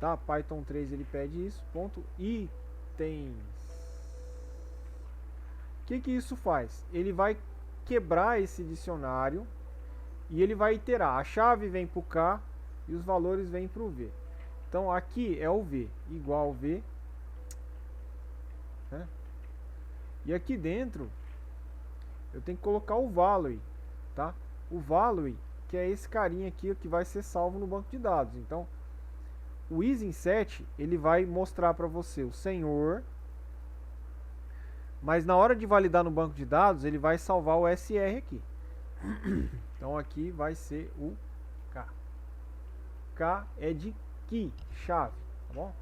tá? Python 3 ele pede isso. Ponto itens. O que isso faz? Ele vai quebrar esse dicionário e ele vai iterar. A chave vem para o K e os valores vêm para o V. Então aqui é o V, igual V, né? E aqui dentro eu tenho que colocar o value, tá? O value, que é esse carinha aqui que vai ser salvo no banco de dados. Então o isInset ele vai mostrar para você o senhor, mas na hora de validar no banco de dados ele vai salvar o SR aqui. Então aqui vai ser o K. K é de key, chave, tá bom?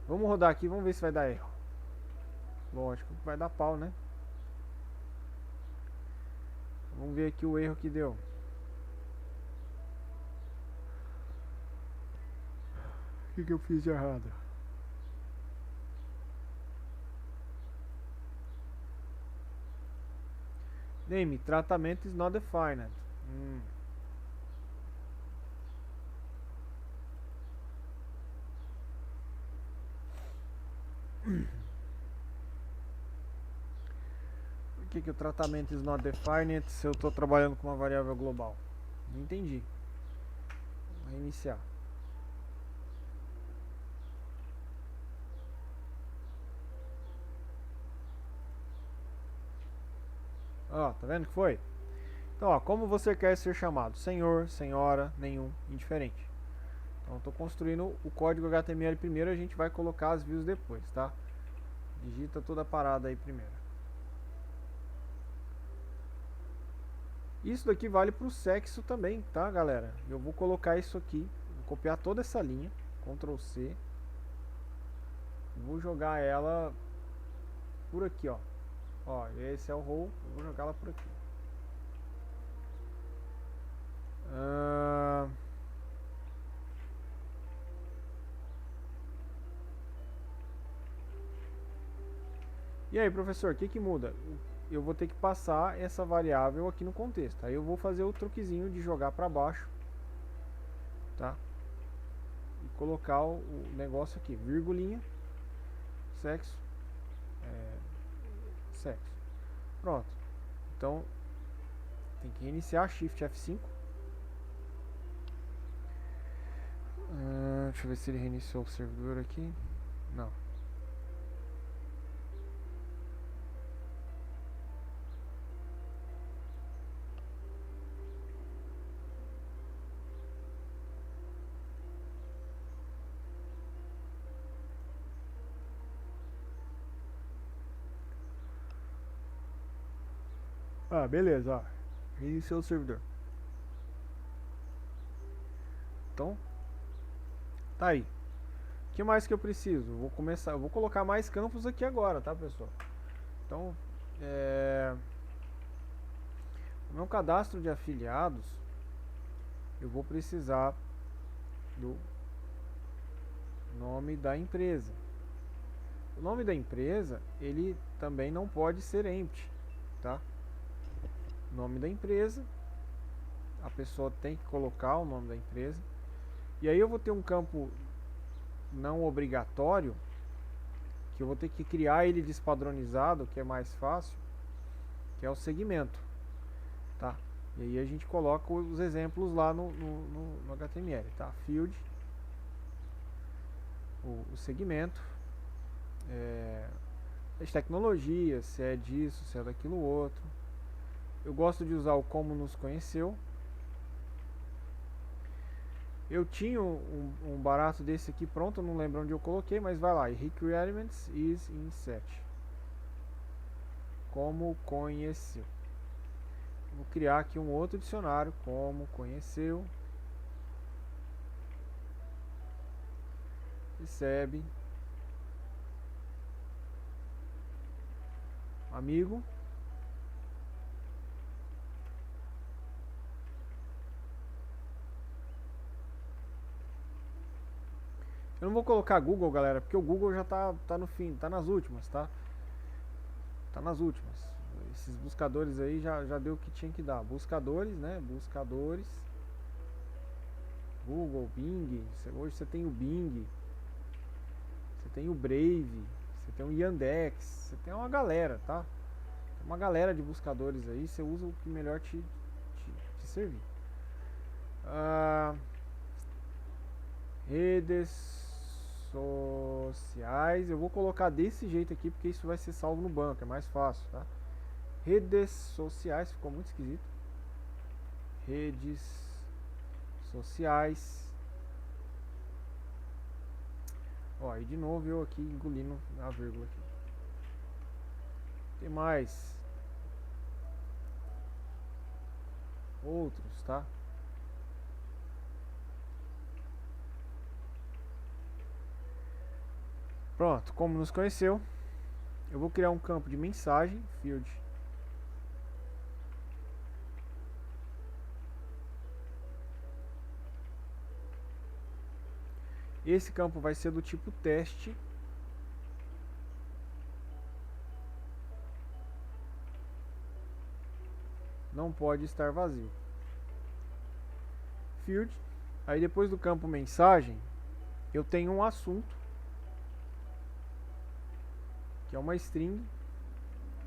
Vamos rodar aqui, vamos ver se vai dar erro. Lógico que vai dar pau, né? Vamos ver aqui o erro que deu. O que eu fiz de errado? Name, tratamento is not defined. Por que o tratamento is not defined se eu estou trabalhando com uma variável global? Não entendi. Vou reiniciar. Ó, tá vendo que foi? Então, ó, como você quer ser chamado? Senhor, senhora, nenhum, indiferente. Então, estou construindo o código HTML primeiro, a gente vai colocar as views depois, tá? Digita toda a parada aí primeiro. Isso daqui vale para o sexo também, tá, galera? Eu vou colocar isso aqui, vou copiar toda essa linha, Ctrl C. Vou jogar ela por aqui, ó. Ó, esse é o row, eu vou jogar ela por aqui. E aí, professor, o que muda? Eu vou ter que passar essa variável aqui no contexto. Aí eu vou fazer o truquezinho de jogar para baixo, tá? E colocar o negócio aqui, virgulinha, sexo, sexo. Pronto. Então, Tem que reiniciar, Shift F5. Deixa eu ver se ele reiniciou o servidor aqui. Não. Ah, beleza, ó. Reiniciou o servidor. Então, tá aí. O que mais que eu preciso? Eu vou colocar mais campos aqui agora, tá, pessoal? Então, no meu cadastro de afiliados, eu vou precisar do nome da empresa. O nome da empresa, ele também não pode ser empty, tá? Nome da empresa, a pessoa tem que colocar o nome da empresa. E aí eu vou ter um campo não obrigatório, que eu vou ter que criar ele despadronizado, que é mais fácil, que é o segmento, tá? E aí a gente coloca os exemplos lá no HTML, tá? Field, o segmento, de tecnologia, se é disso, se é daquilo outro. Eu gosto de usar o como nos conheceu. Eu tinha um barato desse aqui pronto, eu não lembro onde eu coloquei, mas vai lá, requirements is inset. Como conheceu. Vou criar aqui um outro dicionário, como conheceu. Recebe. Amigo. Eu não vou colocar Google, galera, porque o Google já tá no fim, tá nas últimas, tá? Tá nas últimas. Esses buscadores aí já deu o que tinha que dar. Buscadores, né? Buscadores. Google, Bing. Hoje você tem o Bing. Você tem o Brave. Você tem o Yandex. Você tem uma galera, tá? Tem uma galera de buscadores aí. Você usa o que melhor te servir. Redes sociais, eu vou colocar desse jeito aqui porque isso vai ser salvo no banco, é mais fácil, tá? Redes sociais, ficou muito esquisito. Redes sociais. Ó, e de novo eu aqui engolindo a vírgula aqui. Tem mais outros, tá? Pronto, como nos conheceu, eu vou criar um campo de mensagem, field. Esse campo vai ser do tipo teste. Não pode estar vazio. Field. Aí depois do campo mensagem, eu tenho um assunto, que é uma string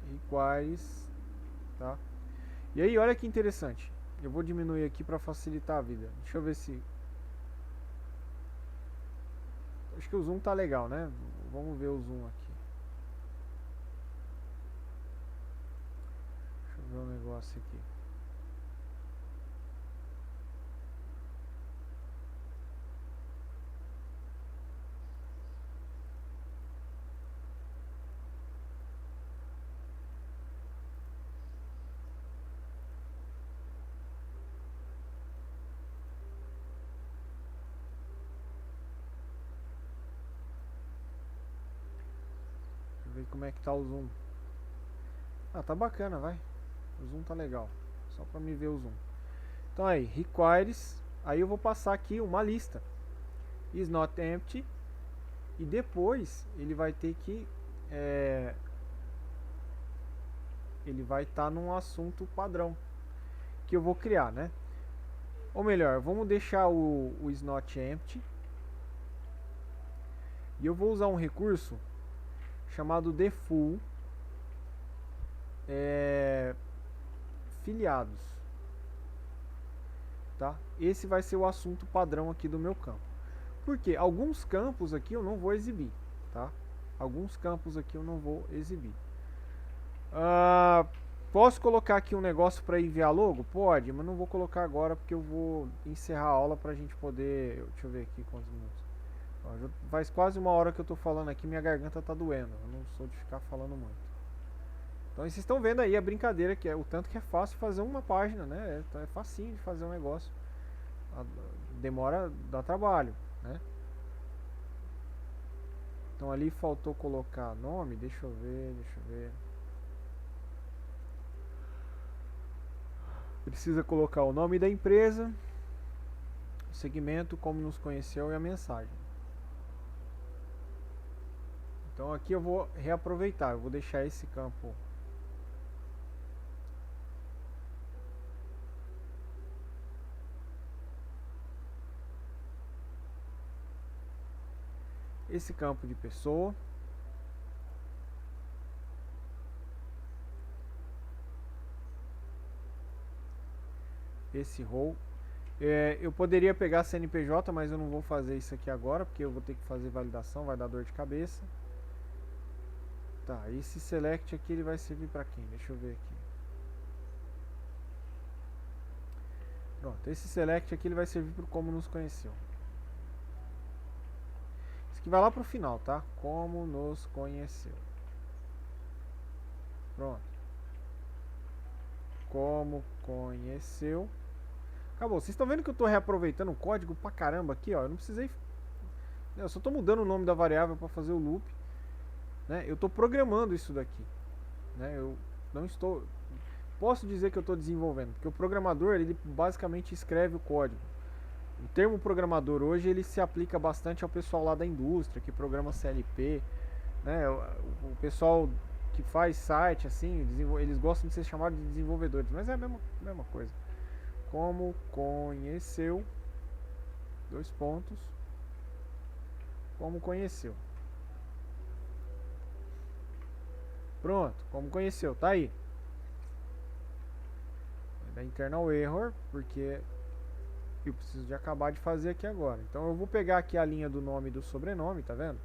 requires, tá? E aí, olha que interessante. Eu vou diminuir aqui para facilitar a vida. Deixa eu ver se... Acho que o zoom tá legal, né? Vamos ver o zoom aqui. Deixa eu ver um negócio aqui. Ver como é que tá o zoom. Ah, tá bacana, vai. O zoom tá legal. Só pra me ver o zoom. Então aí, requires. Aí eu vou passar aqui uma lista. Is not empty. E depois ele vai ter que... ele vai estar num assunto padrão que eu vou criar, né? Ou melhor, vamos deixar o is not empty. E eu vou usar um recurso chamado defull filiados. tá? Esse vai ser o assunto padrão aqui do meu campo. Porque alguns campos aqui eu não vou exibir, tá? Alguns campos aqui eu não vou exibir. Posso colocar aqui um negócio para enviar logo? Pode, mas não vou colocar agora porque eu vou encerrar a aula para a gente poder... Deixa eu ver aqui quantos minutos. Ó, já faz quase uma hora que eu tô falando aqui, minha garganta tá doendo. Eu não sou de ficar falando muito. Então vocês estão vendo aí a brincadeira que é, o tanto que é fácil fazer uma página, né? É facinho de fazer um negócio. Demora, dá trabalho, né? Então ali faltou colocar nome, deixa eu ver. Precisa colocar o nome da empresa, o segmento, como nos conheceu e a mensagem. Então aqui eu vou reaproveitar, eu vou deixar esse campo de pessoa. Esse role. Eu poderia pegar CNPJ, mas eu não vou fazer isso aqui agora, porque eu vou ter que fazer validação, vai dar dor de cabeça. Tá, esse select aqui ele vai servir para quem? Deixa eu ver aqui. Pronto, esse select aqui ele vai servir para como nos conheceu. Isso aqui vai lá pro final, tá? Como nos conheceu. Pronto. Como conheceu. Acabou. Vocês estão vendo que eu estou reaproveitando o código pra caramba aqui, ó. Eu não precisei... Eu só estou mudando o nome da variável para fazer o loop. Né? Eu estou programando isso daqui. Né? Eu não estou... Posso dizer que eu estou desenvolvendo, porque o programador, ele basicamente escreve o código. O termo programador hoje, ele se aplica bastante ao pessoal lá da indústria, que programa CLP. Né? O pessoal que faz site, assim, eles gostam de ser chamados de desenvolvedores, mas é a mesma coisa. Como conheceu, dois pontos, como conheceu. Pronto, como conheceu, tá aí. Vai dar internal error, porque eu preciso de acabar de fazer aqui agora. Então eu vou pegar aqui a linha do nome e do sobrenome, tá vendo?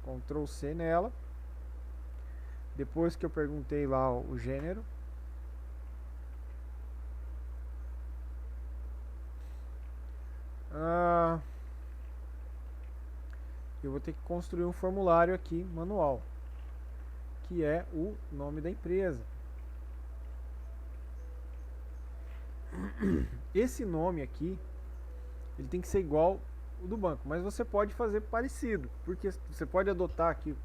Ctrl C nela. Depois que eu perguntei lá o gênero. Eu vou ter que construir um formulário aqui manual, que é o nome da empresa. Esse nome aqui, ele tem que ser igual o do banco, mas você pode fazer parecido, porque você pode adotar aqui.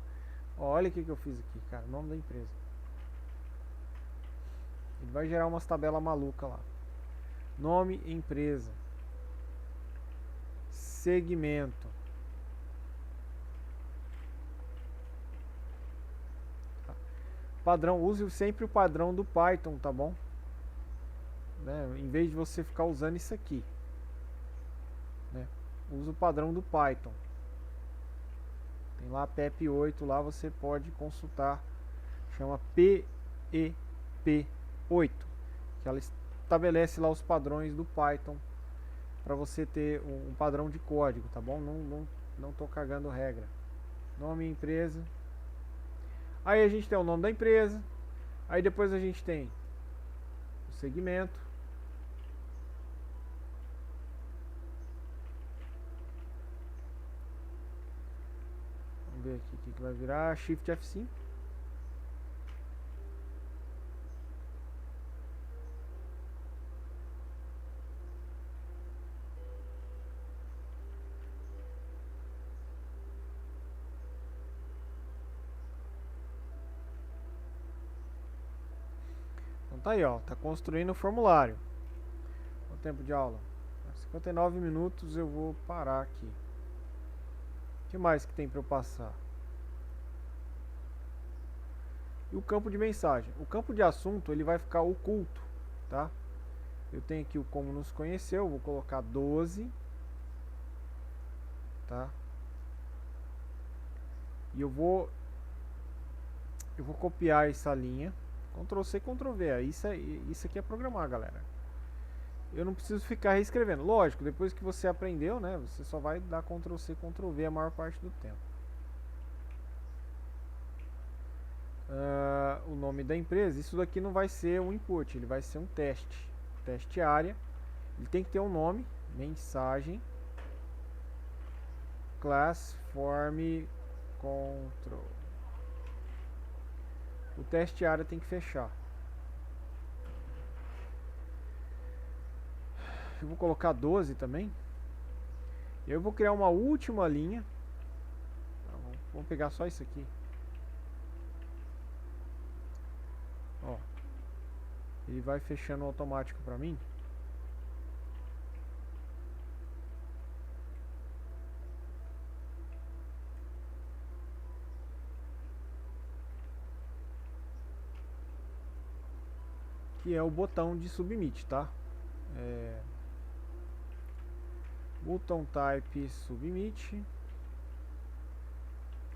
Ó, olha o que eu fiz aqui, cara, nome da empresa. Ele vai gerar umas tabelas malucas lá. Nome, empresa, segmento. Tá. Padrão, use sempre o padrão do Python, tá bom? Né? Em vez de você ficar usando isso aqui, né? Usa o padrão do Python. Tem lá PEP8, lá você pode consultar, chama PEP8, que ela estabelece lá os padrões do Python para você ter um padrão de código, tá bom? Não tô cagando regra. Nome, empresa. Aí a gente tem o nome da empresa. Aí depois a gente tem o segmento. Vamos ver aqui o que vai virar. Shift F5. Tá aí, ó, tá construindo o formulário. O tempo de aula? 59 minutos, eu vou parar aqui. O que mais que tem para eu passar? E o campo de mensagem? O campo de assunto, ele vai ficar oculto, tá? Eu tenho aqui o como nos conheceu, vou colocar 12, tá? E eu vou copiar essa linha. Ctrl C, Ctrl V. Isso aqui é programar, galera. eu não preciso ficar reescrevendo. Lógico, depois que você aprendeu, né, você só vai dar Ctrl C, Ctrl V a maior parte do tempo. O nome da empresa, isso daqui não vai ser um input, ele vai ser um teste. Teste área, ele tem que ter um nome, mensagem, class, form, control. O teste área tem que fechar. Eu vou colocar 12 também. Eu vou criar uma última linha. Vamos pegar só isso aqui. Ó, ele vai fechando automático para mim. Que é o botão de submit, tá? Button type submit,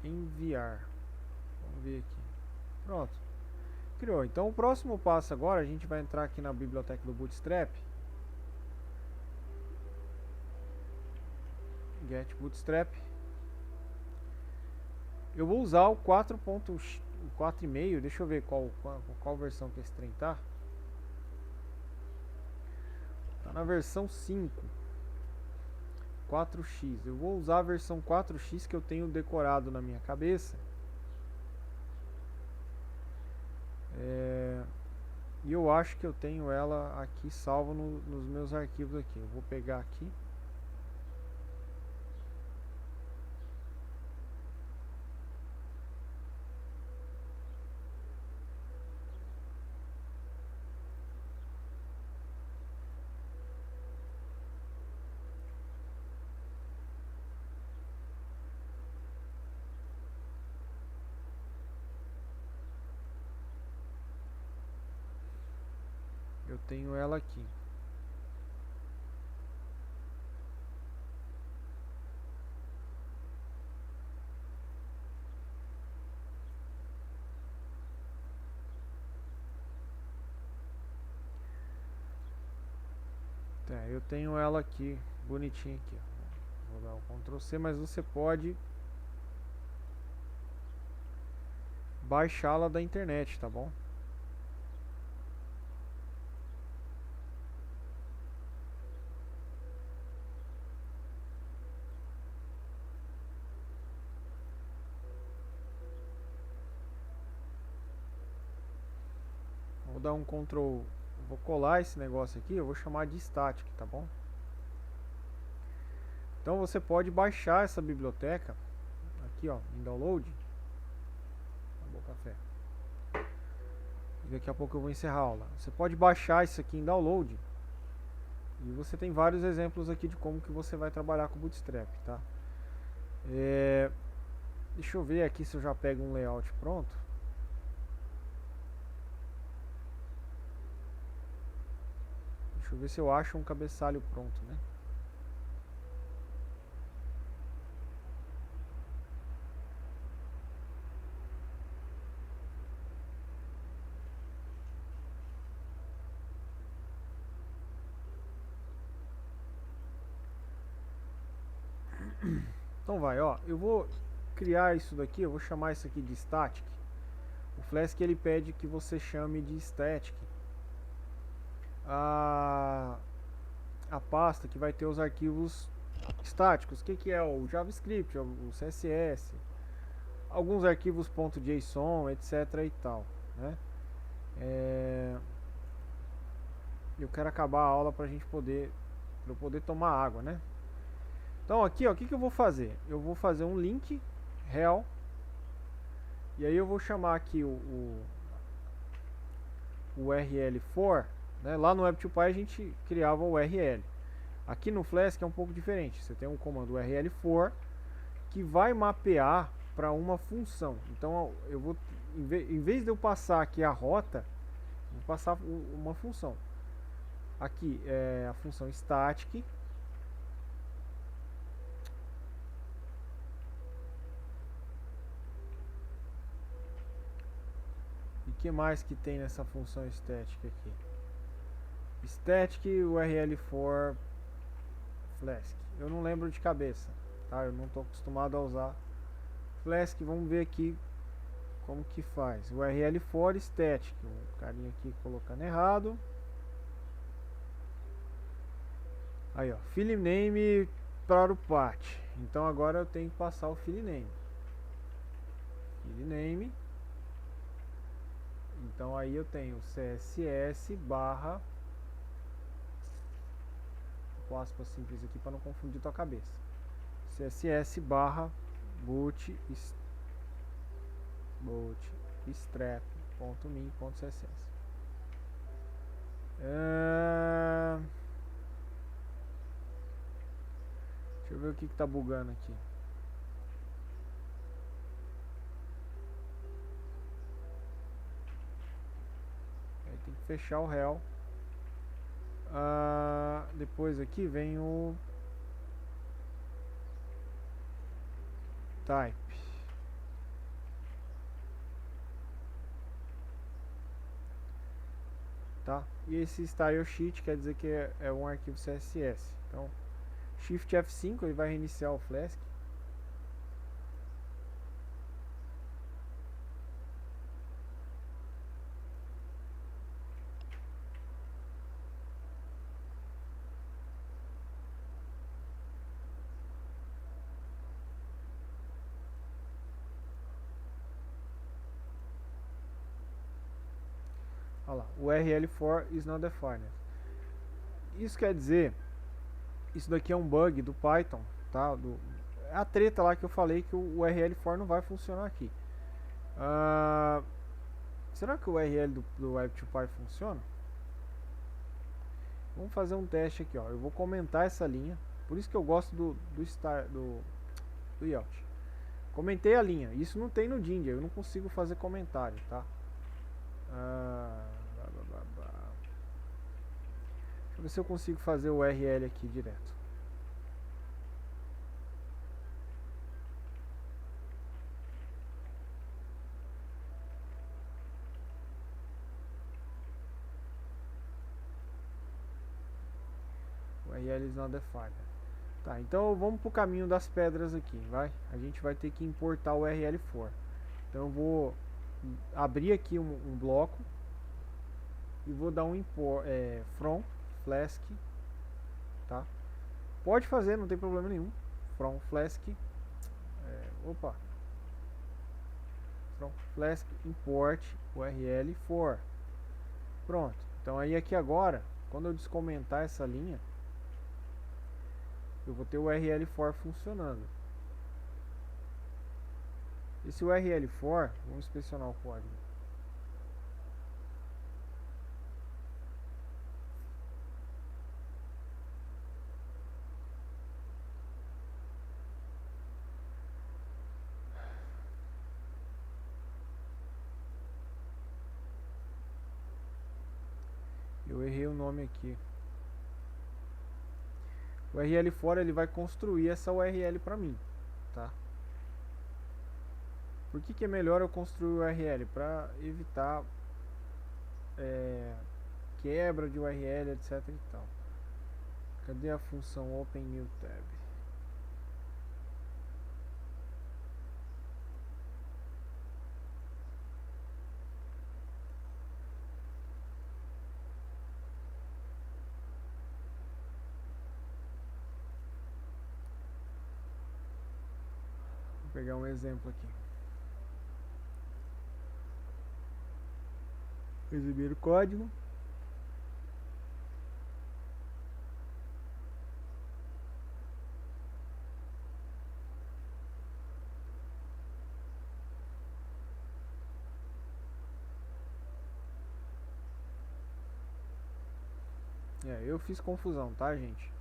enviar. Vamos ver aqui. Pronto. Criou. Então o próximo passo agora, a gente vai entrar aqui na biblioteca do Bootstrap. Get Bootstrap. Eu vou usar o 4.5, deixa eu ver qual versão que esse trem tá. Tá na versão 5. 4x. Eu vou usar a versão 4x que eu tenho decorado na minha cabeça. E eu acho que eu tenho ela aqui salva nos meus arquivos aqui. Eu vou pegar aqui. Eu tenho ela aqui. Tá, eu tenho ela aqui, bonitinha aqui. Ó. Vou dar o Ctrl C, mas você pode baixá-la da internet, tá bom? Vou dar um Ctrl, vou colar esse negócio aqui, eu vou chamar de static, tá bom? Então você pode baixar essa biblioteca aqui, ó, em download. Acabou o café. E daqui a pouco eu vou encerrar a aula. Você pode baixar isso aqui em download. E você tem vários exemplos aqui de como que você vai trabalhar com o Bootstrap, tá? Deixa eu ver aqui se eu já pego um layout pronto. Deixa eu ver se eu acho um cabeçalho pronto, né? Então vai, ó, eu vou criar isso daqui, eu vou chamar isso aqui de static. O Flask ele pede que você chame de static a pasta que vai ter os arquivos estáticos. O que é o JavaScript, o CSS, alguns arquivos .json, etc e tal, né? Eu quero acabar a aula para eu poder tomar água, né? Então aqui, ó, o que eu vou fazer? Eu vou fazer um link rel e aí eu vou chamar aqui o URL for, né? Lá no Web2Py a gente criava o URL. Aqui no Flask é um pouco diferente. Você tem um comando URL for que vai mapear para uma função. Então eu vou, em vez de eu passar aqui a rota, vou passar uma função. Aqui é a função static. E que mais que tem nessa função estética aqui? Static URL for Flask. Eu não lembro de cabeça, tá? Eu não estou acostumado a usar Flask. Vamos ver aqui como que faz. URL for static. O carinha aqui colocando errado. Aí, ó, file name para o path. Então agora eu tenho que passar o file name. File name. Então aí eu tenho css barra, com aspas simples aqui para não confundir tua cabeça, css barra bootstrap.min.css. Deixa eu ver o que tá bugando aqui. Aí tem que fechar o réu. Depois aqui vem o type. Tá? E esse style sheet quer dizer que é um arquivo CSS. Então, Shift F5 ele vai reiniciar o Flask. Olha lá, URL for is not defined. Isso quer dizer, isso daqui é um bug do Python, tá? É a treta lá que eu falei que o URL for não vai funcionar aqui. Será que o URL do Web2Py funciona? Vamos fazer um teste aqui, ó. Eu vou comentar essa linha. Por isso que eu gosto do Yacht. Comentei a linha. Isso não tem no Jinja. Eu não consigo fazer comentário, tá? Deixa eu ver se eu consigo fazer o URL aqui direto. URL is not defined. Tá, então vamos pro caminho das pedras aqui, vai? A gente vai ter que importar o URL for. Então eu vou abrir aqui um bloco e vou dar um import from Flask, tá? Pode fazer, não tem problema nenhum. From Flask, from Flask import URL for. Pronto. Então aí aqui agora, quando eu descomentar essa linha, eu vou ter o URL for funcionando. Esse URL for, vamos inspecionar o código. Eu errei o nome aqui. O URL for ele vai construir essa URL para mim, tá? Por que é melhor eu construir o URL? Para evitar quebra de URL, etc e tal. Cadê a função Open New Tab? Vou pegar um exemplo aqui. Exibir o código. Eu fiz confusão, tá, gente?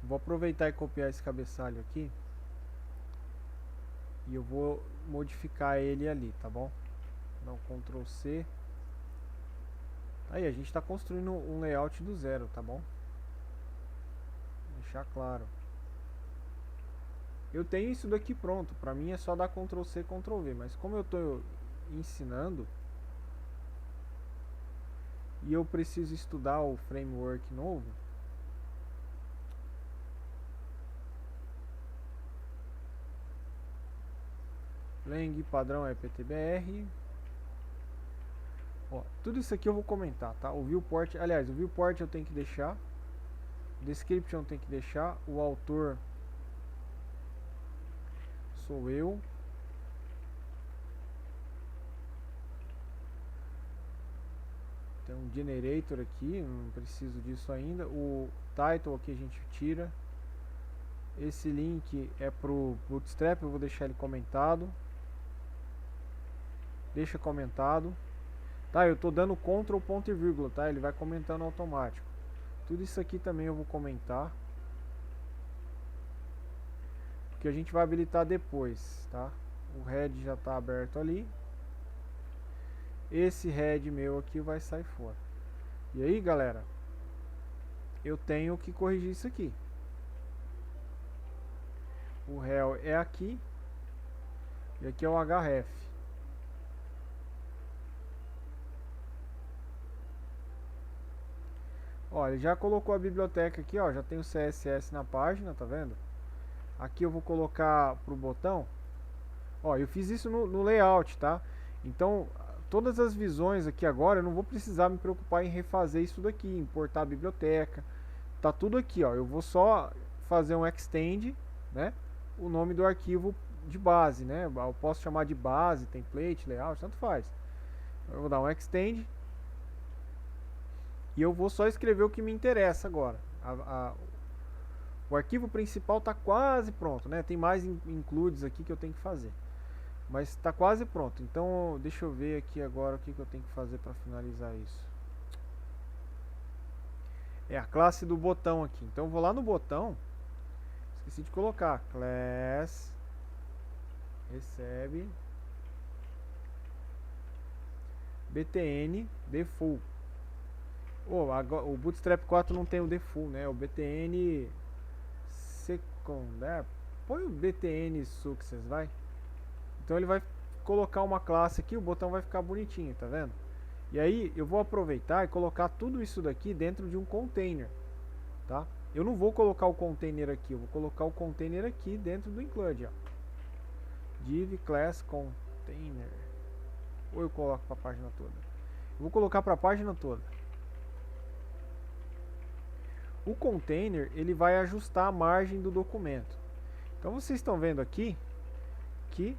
Vou aproveitar e copiar esse cabeçalho aqui. E eu vou modificar ele ali, tá bom? Dá um Ctrl C. Aí, a gente está construindo um layout do zero, tá bom? Deixar claro. Eu tenho isso daqui pronto. Pra mim é só dar Ctrl C, Ctrl V. Mas como eu tô ensinando, e eu preciso estudar o framework novo, Lang padrão é PTBR. Ó, tudo isso aqui eu vou comentar, tá? O viewport, aliás, o viewport eu tenho que deixar, o description tem que deixar, o autor sou eu. Tem um generator aqui, não preciso disso ainda. O title aqui a gente tira. Esse link é pro Bootstrap, eu vou deixar ele comentado. Deixa comentado. Tá, eu tô dando Ctrl, ponto e vírgula, tá? Ele vai comentando automático. Tudo isso aqui também eu vou comentar, porque a gente vai habilitar depois, tá? O head já tá aberto ali. Esse head meu aqui vai sair fora. E aí, galera, eu tenho que corrigir isso aqui. O rel é aqui e aqui é o href. Ó, ele já colocou a biblioteca aqui, ó, já tem o CSS na página, tá vendo? Aqui eu vou colocar pro botão. Ó, eu fiz isso no layout, tá? Então, todas as visões aqui agora, eu não vou precisar me preocupar em refazer isso daqui, importar a biblioteca. Tá tudo aqui, ó. Eu vou só fazer um extend, né? O nome do arquivo de base, né? Eu posso chamar de base, template, layout, tanto faz. Eu vou dar um extend. E eu vou só escrever o que me interessa agora. O arquivo principal está quase pronto, né? Tem mais includes aqui que eu tenho que fazer. Mas está quase pronto. Então, deixa eu ver aqui agora o que eu tenho que fazer para finalizar isso. É a classe do botão aqui. Então, eu vou lá no botão. Esqueci de colocar. Class recebe btn default. Oh, agora, o Bootstrap 4 não tem o default, né? O btn secondary. Põe o btn success, vai. Então ele vai colocar uma classe aqui, o botão vai ficar bonitinho, tá vendo? E aí eu vou aproveitar e colocar tudo isso daqui dentro de um container, tá? Eu não vou colocar o container aqui, eu vou colocar o container aqui dentro do include, ó. Div class container. Ou eu coloco para a página toda? Eu vou colocar para a página toda. O container, ele vai ajustar a margem do documento. Então vocês estão vendo aqui que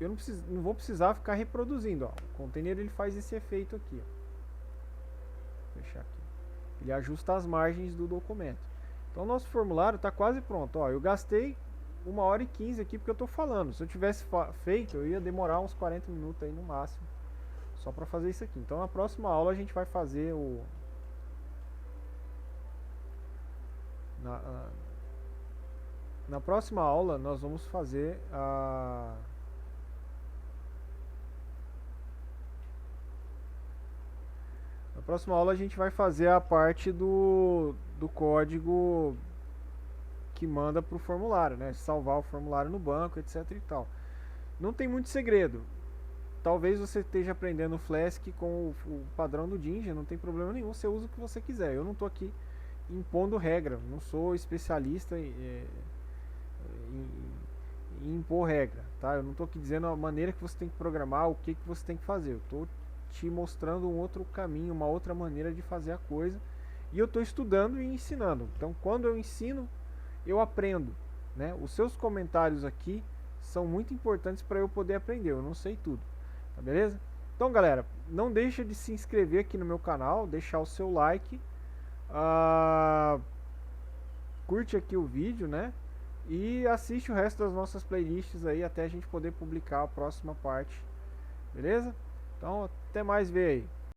eu não vou precisar ficar reproduzindo, ó. O container ele faz esse efeito aqui, ó. Vou fechar aqui. Ele ajusta as margens do documento. Então o nosso formulário está quase pronto, ó. Eu gastei 1h15 aqui porque eu estou falando. Se eu tivesse feito, eu ia demorar uns 40 minutos aí no máximo, só para fazer isso aqui. Então na próxima aula a gente vai fazer o na próxima aula nós vamos fazer na próxima aula a gente vai fazer a parte do código que manda para o formulário, né? Salvar o formulário no banco, etc e tal. Não tem muito segredo. Talvez você esteja aprendendo Flask com o padrão do Jinja, não tem problema nenhum, você usa o que você quiser. Eu não estou aqui impondo regra, não sou especialista em impor regra, tá? Eu não estou aqui dizendo a maneira que você tem que programar, o que você tem que fazer. Eu estou te mostrando um outro caminho, uma outra maneira de fazer a coisa, e eu estou estudando e ensinando. Então, quando eu ensino, eu aprendo, né? Os seus comentários aqui são muito importantes para eu poder aprender. Eu não sei tudo, tá beleza? Então, galera, não deixa de se inscrever aqui no meu canal, deixar o seu like. Curte aqui o vídeo, né? E assiste o resto das nossas playlists aí até a gente poder publicar a próxima parte. Beleza? Então, até mais, ver aí.